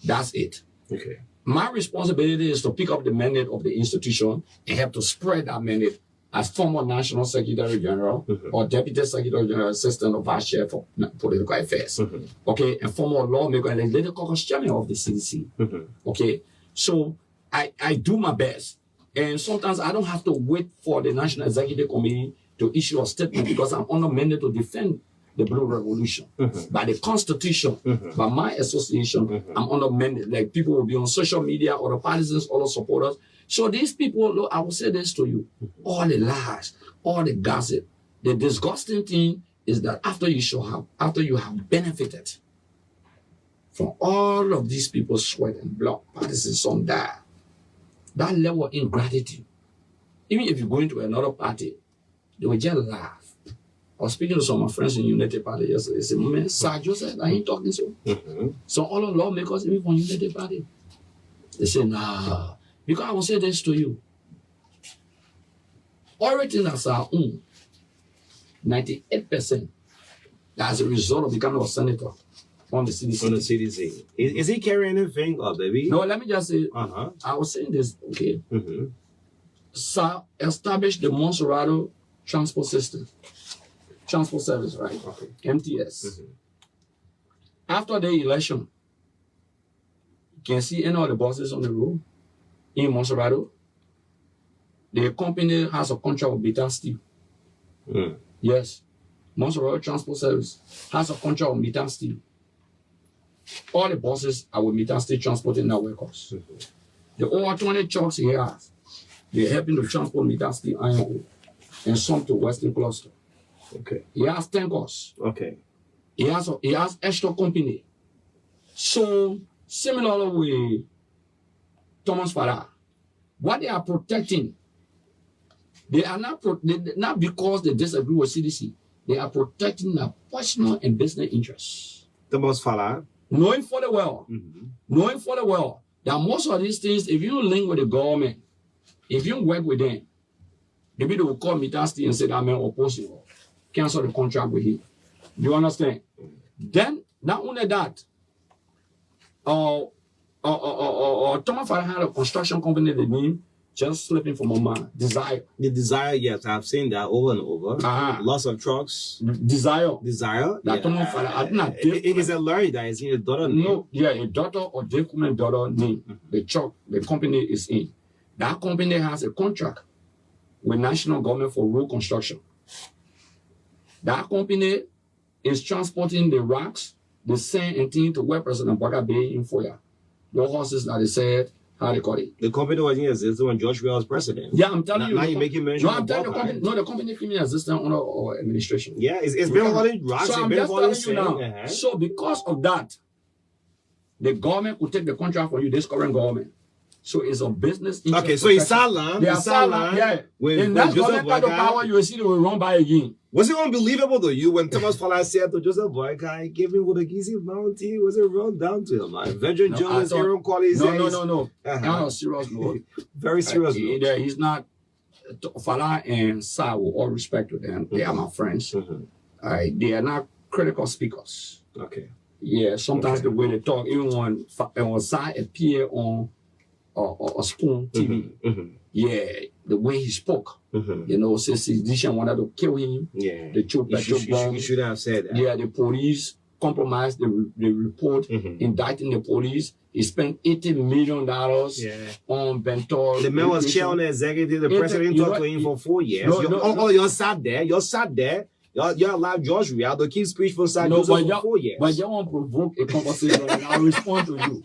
That's it. Okay. My responsibility is to pick up the mandate of the institution and help to spread that mandate as former National Secretary General or Deputy Secretary General, Assistant or Vice Chair for Political Affairs. Okay, and former lawmaker and legislative caucus chairman of the CDC. Okay, so I do my best. And sometimes I don't have to wait for the National Executive Committee to issue a statement because I'm on a mandate to defend the Blue Revolution. By the Constitution, by my association, I'm on a mandate. Like people will be on social media or the partisans or the supporters. So these people, look, I will say this to you, all the lies, all the gossip, the disgusting thing is that after you have benefited from all of these people's sweat and blood, partisans, some die, that level of ingratitude, even if you go into another party, they will just laugh. I was speaking to some of my friends in Unity Party yesterday. They said, man, Sir Joseph, I ain't talking so. So all the lawmakers, even from Unity Party, they say, nah. Because I will say this to you. Everything that's our own, 98%, as a result of becoming a senator on the CDC. On the CDC. Is he carrying anything, baby? No, let me just say, I was saying this, okay. So establish the Montserrado transport system. Transport Service, right? Okay. MTS. After the election, you can see any of the buses on the road in Montserrado. The company has a contract with Beta Steel. Yes. Montserrado Transport Service has a contract with Beta Steel. All the buses are with Beta Steel transporting their workers. The over 20 trucks he has, they're helping to transport Beta Steel iron ore and some to Western Cluster. Okay. He has tankers. Okay. He has extra company. So similarly with Thomas Farah, what they are protecting, they are not because they disagree with CDC. They are protecting their personal and business interests. Thomas Farah, knowing for the well that most of these things, if you link with the government, if you work with them, maybe they will call me Dusty and say that man oppose you. Cancel the contract with him. You understand? Then, not only that, Thomas Farah had a construction company, the name just slipping from my mind. Desire. The Desire, yes, I've seen that over and over. Lots of trucks. Desire. That Thomas Farah. It is a lawyer that is in a daughter name. No, yeah, a daughter or document daughter name. The company is in. That company has a contract with national government for road construction. That company is transporting the rocks, the sand, and things to where President Baka Bay in Foya. The horses that they said, how they call it. The company was in existence when George Weah was president. Yeah, I'm telling you. Now you're making mention of the company. No, the company came in existence under our administration. Yeah, it's been all these rocks. So I'm just telling you now. So because of that, the government could take the contract from you, this current government. So it's a business interest. Okay, so it's Salam. Yeah. When that government got the power, you will see they will run by again. Was it unbelievable to you when Thomas Farah said to Joseph Boyka, he gave him with a Gizi Mountain? Was it run down to him? Like veteran journalist Aaron Collins. No. On a serious note. Very serious note. He's not. Farah and Sa, with all respect to them, they are my friends. They are not critical speakers. Okay. Yeah, sometimes the way they talk, even when Sa appear on a Spoon TV, yeah, the way he spoke, since the decision wanted to kill him, the choke bomb. You should have said that. Yeah, the police compromised the report, indicting the police. He spent $80 million on Bentor. The man was chair on the executive. The president talked to him for 4 years. You're sat there. You allowed George Weah to keep speech for 4 years. But you won't provoke a conversation and I'll respond to you.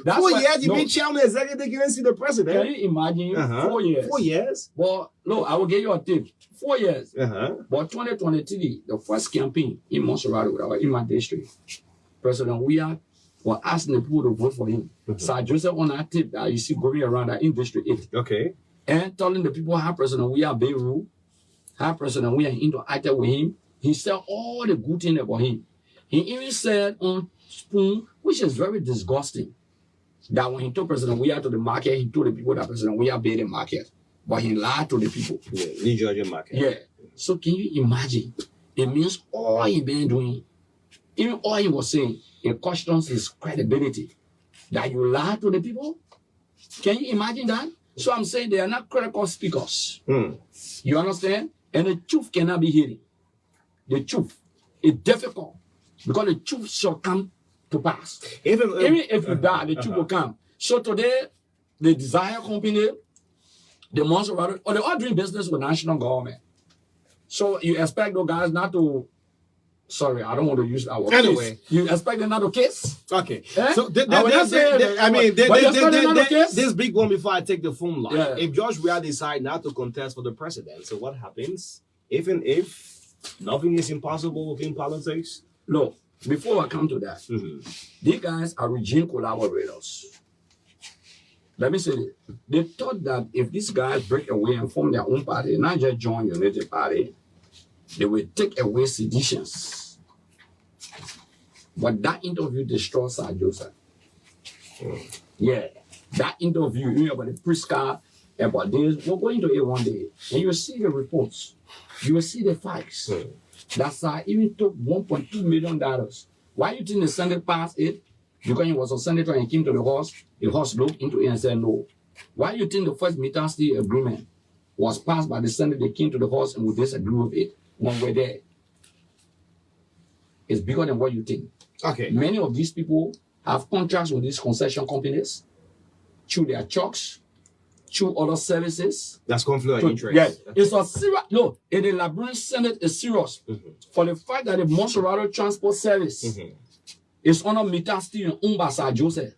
That's 4 why- years, you no. been chairman executive, you didn't see the president. Can you imagine 4 years? 4 years? But no, I will give you a tip. 4 years. Uh-huh. But 2023, the first campaign in Montserrado, in my district, President Weah was asking the people to vote for him. Sir Joseph on that tip that you see going around that in District 8. Okay. And telling the people how President Weah be rule, how President Weah interacted with him. He said all the good things about him. He even said on Spoon, which is very disgusting, that when he took President Weah to the market, he told the people that President Weah paid the market. But he lied to the people. Yeah, New Georgia market. Yeah. So can you imagine? It means all he been doing, even all he was saying, it questions his credibility. That you lie to the people? Can you imagine that? So I'm saying they are not critical speakers. You understand? And the truth cannot be hidden. The truth is difficult because the truth shall come to pass. Even if you die, the truth will come. So today, the Desire Company, the Montserrado, or they're all doing business with national government. So you expect those guys not to, sorry, I don't want to use that word. Anyway. Kiss. You expect them not to kiss? Okay. Eh? So I mean, this big one before I take the phone line. Yeah. If George Weah decide not to contest for the president, so what happens? Even if nothing is impossible within politics? Look, before I come to that, these guys are regime collaborators. Let me say this. They thought that if these guys break away and form their own party, not just join United Party, they will take away seditions. But that interview destroys Sir Joseph. Yeah. That interview, you know, about the Priska, about this, we're going to it one day. And you will see the reports. You will see the facts. That Sir even took $1.2 million. Why you think the Senate passed it? Because he was a senator and came to the horse looked into it and said no. Why you think the first meter steel agreement was passed by the Senate? They came to the horse and would disagree with it when we're there. It's bigger than what you think. Okay. Many of these people have contracts with these concession companies through their trucks, through other services. That's conflict of interest. Yes. It's a serious, no, in the Liberian Senate is serious for the fact that the Montserrado Transport Service is under meter steel and owned by Sir Joseph.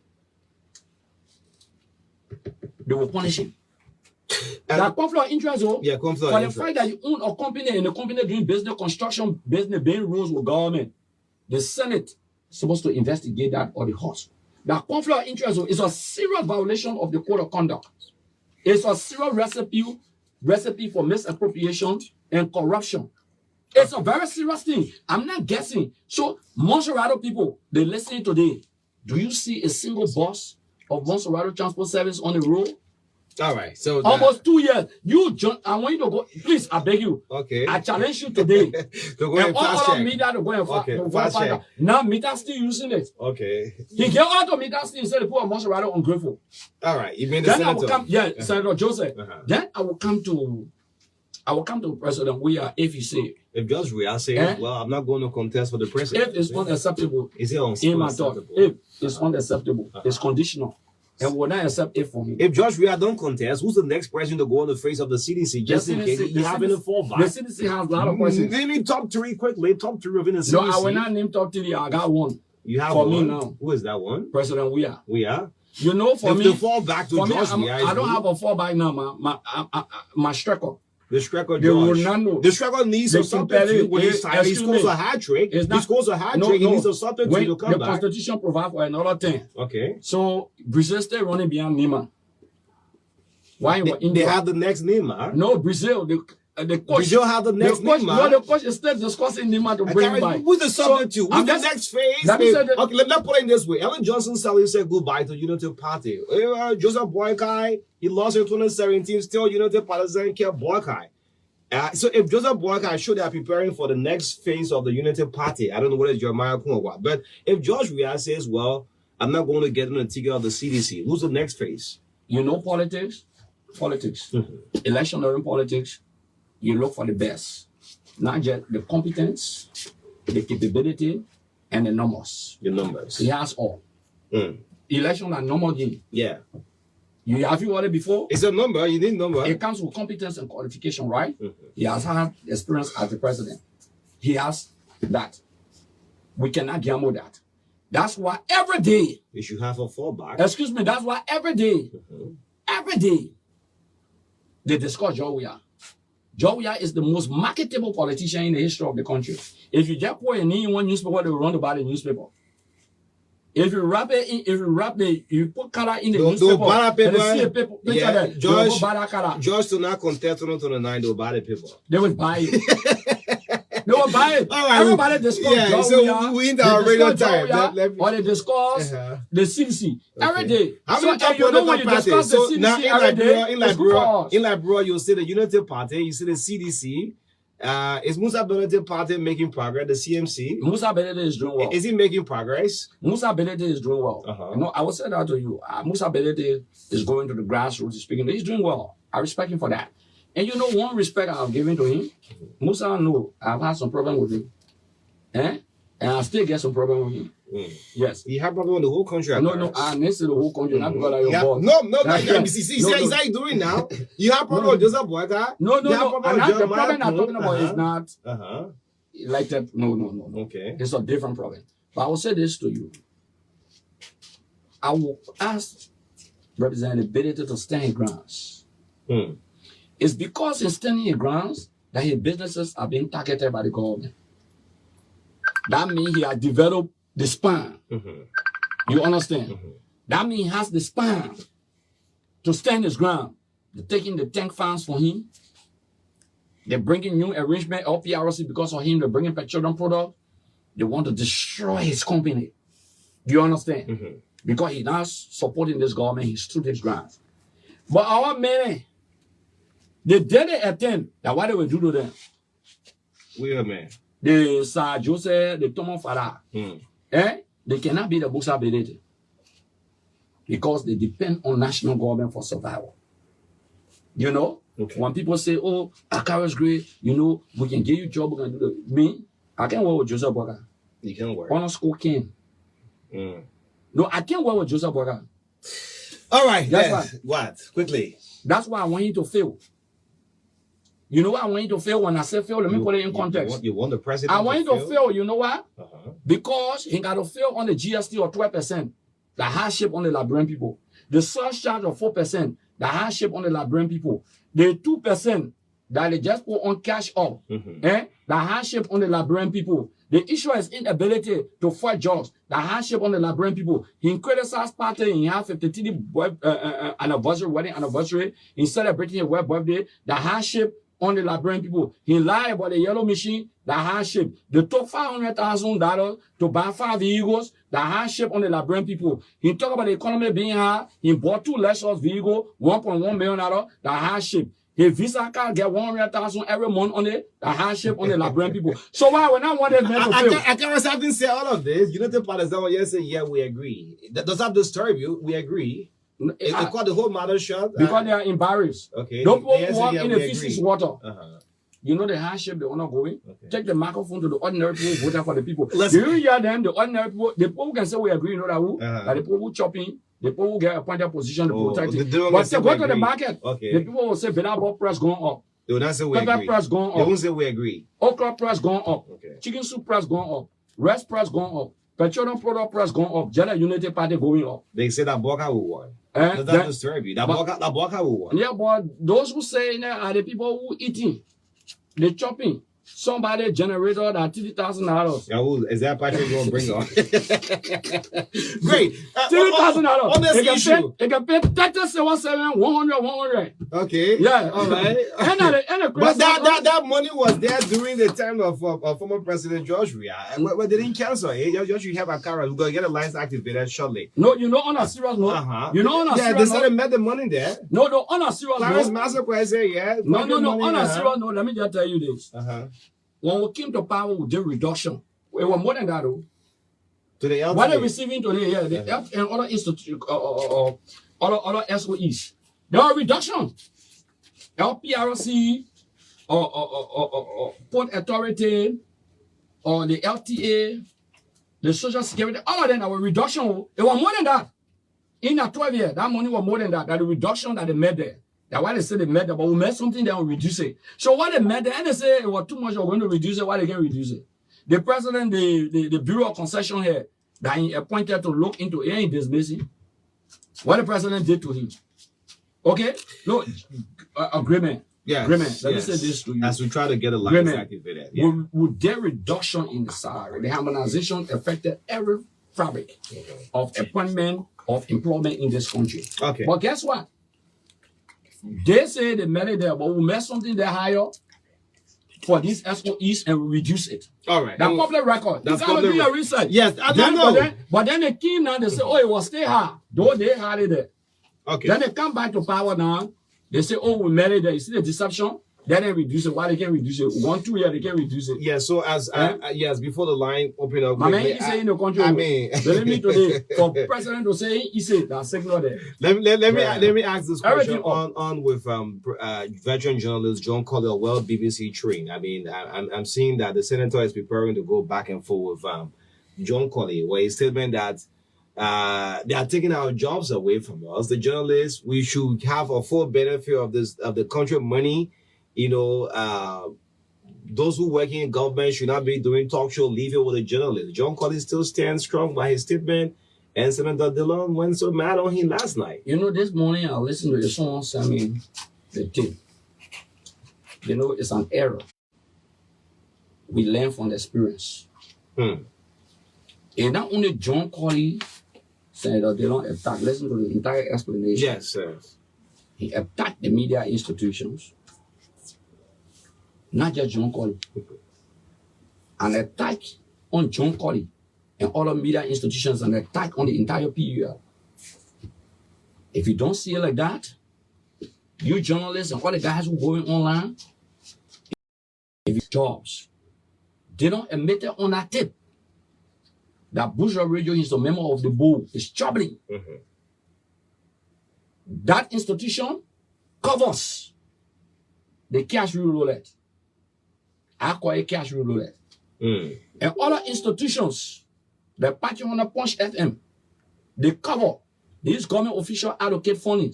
They will punish him. That conflict of interest, though. Yeah, conflict of for the interest. fact that you own a company and the company doing business construction, business being rules with government, the Senate is supposed to investigate that or the horse. That conflict of interest, though, is a serious violation of the code of conduct. It's a serious recipe for misappropriation and corruption. It's a very serious thing. I'm not guessing. So, Montserrado people, they listening today. Do you see a single boss of Montserrado Transport Service on the road? All right. So Almost 2 years. You, John, I want you to go. Please, I beg you. Okay. I challenge you today. to go And and all fast other check. media to go and Okay, to fast find check. out. Now, media still using it. Okay. He get out of media still instead of put Montserrado ungrateful. All right. You mean the Then I will senator? come, Senator Joseph. Then I will come to President Weah if he say, If George Weah says, well, I'm not going to contest for the president. if it's unacceptable, Is it in my thought, unacceptable? if it's unacceptable, it's conditional. And will not accept it from him. If George Weah don't contest, who's the next president to go on the face of the CDC? Just in case he having a fallback. The CDC has a lot of questions. Name me top three quickly. Top three within the CDC. No, I will not name top 3. I got one. You have for one? me now. Who is that one? President Weah. Weah? You know, for If me, the fallback to for me, George Weah is I don't who? have a fallback now. My striker. The Strecker The George. Ronaldo. The Strecker needs The a substitute when he excuse scores me. a hat trick. It's He not- scores a hat No, trick. He no. needs a substitute When to come the back. Constitution provides for another thing. Okay. So, Brazil still running behind Neymar. Why They, were they India? have the next Neymar. No, Brazil. The coach. Brazil have the next coach, Neymar. No, the coach is still discussing Neymar to bring him back. Who's the substitute? I'm Who's the just- next phase? let me say that- Okay, let me put it this way. Ellen Johnson said goodbye to Unity Party. Joseph Boykai, he lost in 2017. Still Unity Party kept Boykai. So if Joseph Boykai should they are preparing for the next phase of the Unity Party, I don't know whether it's Jeremiah Kunwa, but if George Weah says, well, I'm not going to get on the ticket of the CDC, who's the next phase? You know politics? Politics. Election during politics, you look for the best. Not just the competence, the capability, and the numbers. The numbers. He has all. Election are normal game. Yeah. Have you heard it before? It's a number. You need number. It comes with competence and qualification, right? He has had experience as the president. He has that. We cannot gamble that. That's why every day, You should have a fallback. excuse me, that's why every day, they discuss Jowiya. Jowiya is the most marketable politician in the history of the country. If you just put a name in one newspaper, they will run about the newspaper. If you wrap it in, you put color in the newspaper, and they see a paper, picture there, George, buy that color. George to not contest 2029, they'll buy the paper. They will buy it. They will buy it. All right, Everybody discuss yeah, so we in our radio time. Or they discuss the CDC every day. How So, many top you know when you political discuss the parties? So CDC now every day, it's good for us. in Liberia, you see the Unity Party, you see the CDC. Is Musa Benedict Party making progress? The CMC? Musa Benedict is doing well. Is he making progress? Musa Benedict is doing well. Uh-huh. I will say that to you. Musa Benedict is going to the grassroots, speaking. He's doing well. I respect him for that. And you know one respect I've given to him? Musa, no, I've had some problem with him. And I still get some problem with him. Yes. You have problem with the whole country. No, I next to the whole country, not because of your boss. No, see how you doing now? You have problem with Joseph Boyka? No. And the problem I'm talking about is not like that. No. Okay. It's a different problem. But I will say this to you. I will ask Representative Benedict to stand his grounds. It's because he's standing his grounds that his businesses are being targeted by the government. That means he has developed the spine. You understand? That means he has the spine to stand his ground. They're taking the tank funds for him. They're bringing new arrangement, LPRC, because of him. They're bringing petroleum product. They want to destroy his company. Do you understand? Because he's not supporting this government, he stood his ground. But our men, they didn't attend. That's what they will do to them. Wait a minute. The Sir Joseph, the Thomas Farah, they cannot be the Musa Benedict because they depend on national government for survival. You know, when people say, "Oh, Akara is great," you know, we can give you job, we can do the me. I can't work with Joseph Boga. You can't work. Honor school king. No, I can't work with Joseph Boga. All right, that's why. What? Quickly. That's why I want you to fail. You know why I want you to fail? When I say fail, let me put it in context. You want the president I want you to fail, you know why? Because he got to fail on the GST of 12%, the hardship on the Liberian people. The surcharge of 4%, the hardship on the Liberian people. The 2% that they just put on cash up, the hardship on the Liberian people. The issue is inability to fight jobs, the hardship on the Liberian people. He criticized party, he had 53 anniversary, wedding anniversary, he celebrating a web birthday, the hardship on the Liberian people. He lied about the yellow machine, the hardship. They took $500,000 to buy 5 vehicles, the hardship on the Liberian people. He talked about the economy being high. He bought 2 Lexus vehicles, $1.1 million, the hardship. His visa card get 100,000 every month on it, the hardship on the Liberian people. So why when I want this man to fail? I can't having say all of this. You know the part is that what you say, yeah, we agree. Does that disturb you? We agree. They call the whole matter shut because they are embarrassed. Okay. Don't walk in the feces water. You know the hardship they are not going. Take the microphone to the ordinary people voting for the people. Do you hear them? The ordinary people, the people can say we agree. You know that who? That the people who chopping, the people who get appointed position to protect it. But they go to the market. The people will say Belabo price going up. They will not say we agree. Price going up. They won't say we agree. Okra price going up. Chicken soup price going up. Rice price going up. Petroleum product price going up. General Unity Party going up. They say that Boka will win. Does that disturb you? That Boka will win. Yeah, but those who say that are the people who eating, they chopping. Somebody generator that $30,000. Yeah, is that Patrick going to bring on? Great. $30,000. On this issue. They can pay 30, 100. Okay. Yeah. All right. But that money was there during the time of former President George Weah. But they didn't cancel it. George, you have a car. We're going to get a license activated shortly. No, you know, on a serious note. You know, on a serious note. Yeah, they said they met the money there. No, on a serious note. Clarence Massacre said, yeah. No, on a serious note, let me just tell you this. When we came to power, we did reduction. We were more than that, though. To the LTA. What they're receiving today, yeah, the F and other institutes, other SOEs, there are reduction. LPRC, or Port Authority, or the LTA, the Social Security, all of them are reduction. It was more than that. In that 12 years, that money was more than that. That the reduction that they made there. That's why they say they made that, but we made something that will reduce it. So what they made there, and they say it was too much, we're going to reduce it. Why they can reduce it? The president, the Bureau of Concession here, that he appointed to look into any dismissing, what the president did to him. Okay? No, agreement. Yes, agreement. Let me yes. say this to you. As we try to get a license Agreement. activated. Yeah. With their reduction in the salary, the harmonization affected every fabric of appointment, of employment in this country. Okay. But guess what? They say they made it there, but we made something there higher for these SOEs and we reduce it. All right. That public record. That's You gotta public do your research. Yes, I don't know. But then they came now, they say, oh, it was stay high. Though they had it there. Okay. Then they come back to power now. They say, oh, we made it there. You see the deception? Then they reduce it. Why they can reduce it? 1, 2 years, they can reduce it. Yeah, so as yes, before the line open up. My man, he say in the country. I mean, believe me today, for president to say he said that signal there. Let me ask this question Everything on with veteran journalist John Collier, BBC trained. I mean, I'm seeing that the senator is preparing to go back and forth with John Collier, where he's statement that they are taking our jobs away from us. The journalists, we should have a full benefit of the country money. You know, those who work in government should not be doing talk show, leave it with a journalist. John Collins still stands strong by his statement, and Senator Dillon went so mad on him last night. You know, this morning I listened to someone send me the tape. You know, it's an error. We learn from the experience. And not only John Collins, Senator Dillon attacked, listen to the entire explanation. Yes, sir. He attacked the media institutions. Not just John Colley. An attack on John Colley and other media institutions, an attack on the entire PUL. If you don't see it like that, you journalists and all the guys who are going online, if you jobs, they don't admit it on that tip. That Bourgeois Radio is a member of the board. It's troubling. That institution covers the cash roulette. I call it cash roulette. And other institutions, the party on the Punch FM, they cover these government official allocate funding.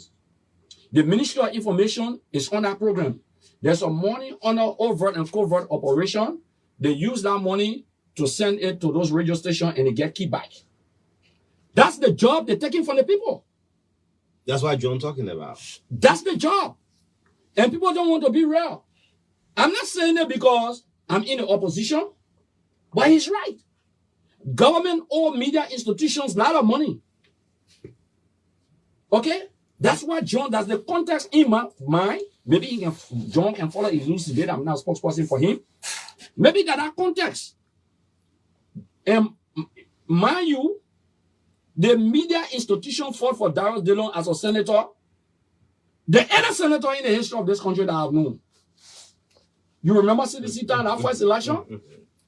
The Ministry of Information is on that program. There's some money on the overt and covert operation. They use that money to send it to those radio stations and they get kickback. That's the job they're taking from the people. That's what John talking about. That's the job. And people don't want to be real. I'm not saying it because I'm in the opposition, but he's right. Government or media institutions, a lot of money. Okay? That's what John, that's the context in my mind. Maybe John can follow his loose debate. I'm not a spokesperson for him. Maybe that context. And mind you, the media institution fought for Darius Dillon as a senator. The other senator in the history of this country that I've known. You remember CDC that first election?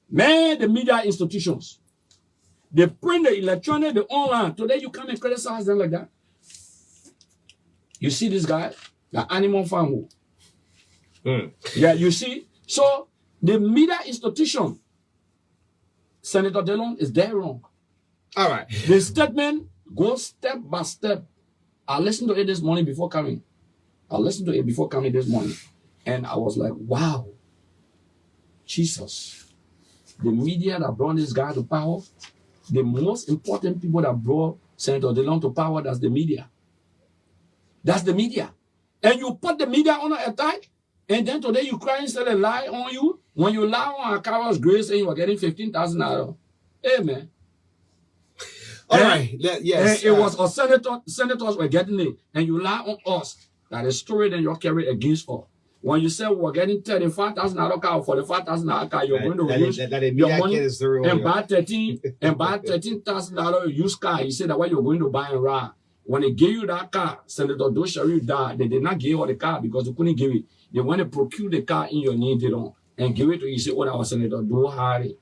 Man, the media institutions. They print the electronic, the online. Today you come and criticize them like that. You see this guy, the animal farmer. Yeah, you see. So the media institution, Senator Dillon is dead wrong. All right. The statement goes step by step. I listened to it this morning before coming. This morning. And I was like, wow. Jesus. The media that brought this guy to power, the most important people that brought Senator Dillon to power, that's the media. That's the media. And you put the media on an attack, and then today you cry and say a lie on you. When you lie on Akara's grace and you are getting $15,000. Hey, man. All right. Yes. And it was a senators were getting it, and you lie on us. That is story then you're carried against us. When you say we're getting $35,000 car for the $5,000 car, you're going to use your money and buy $13,000 used car. You say that what you're going to buy and ride. When they gave you that car, Senator Doshari died. They did not give you the car because they couldn't give it. They want to procure the car in your name, they don't, and give it to you. You say, oh, that was Senator Dohari.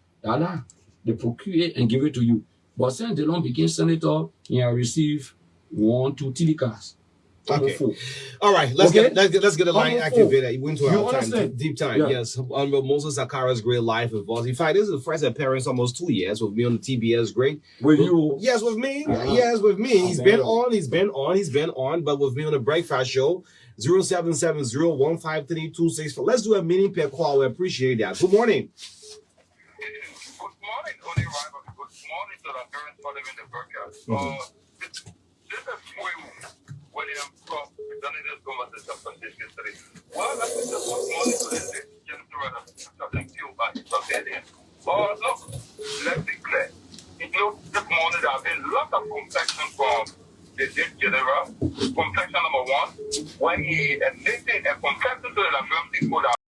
They procure it and give it to you. But since Dillon became senator, he has received 1, 2 TD cars. Okay. All right. Let's get the line activated. You went to our time, deep time. Yeah. Yes. Honorable Moses Akara's great life involves. In fact, this is the first appearance almost 2 years with me on the TBS Great. With you? Yes, with me. Yes, with me. He's been on, but with me on the breakfast show. 0770-153-264. Let's do a minute per call. We appreciate that. Good morning. Good morning, Holy Rival. Good monitor the current volume in the broadcast. This is William Scott, representative conversation for this history. Well, I think the monitor is this general something fueled by civilian. Oh, look, let's be clear. It looks this morning there have been lots of confection from the general. Confection number one, when he admitted a confection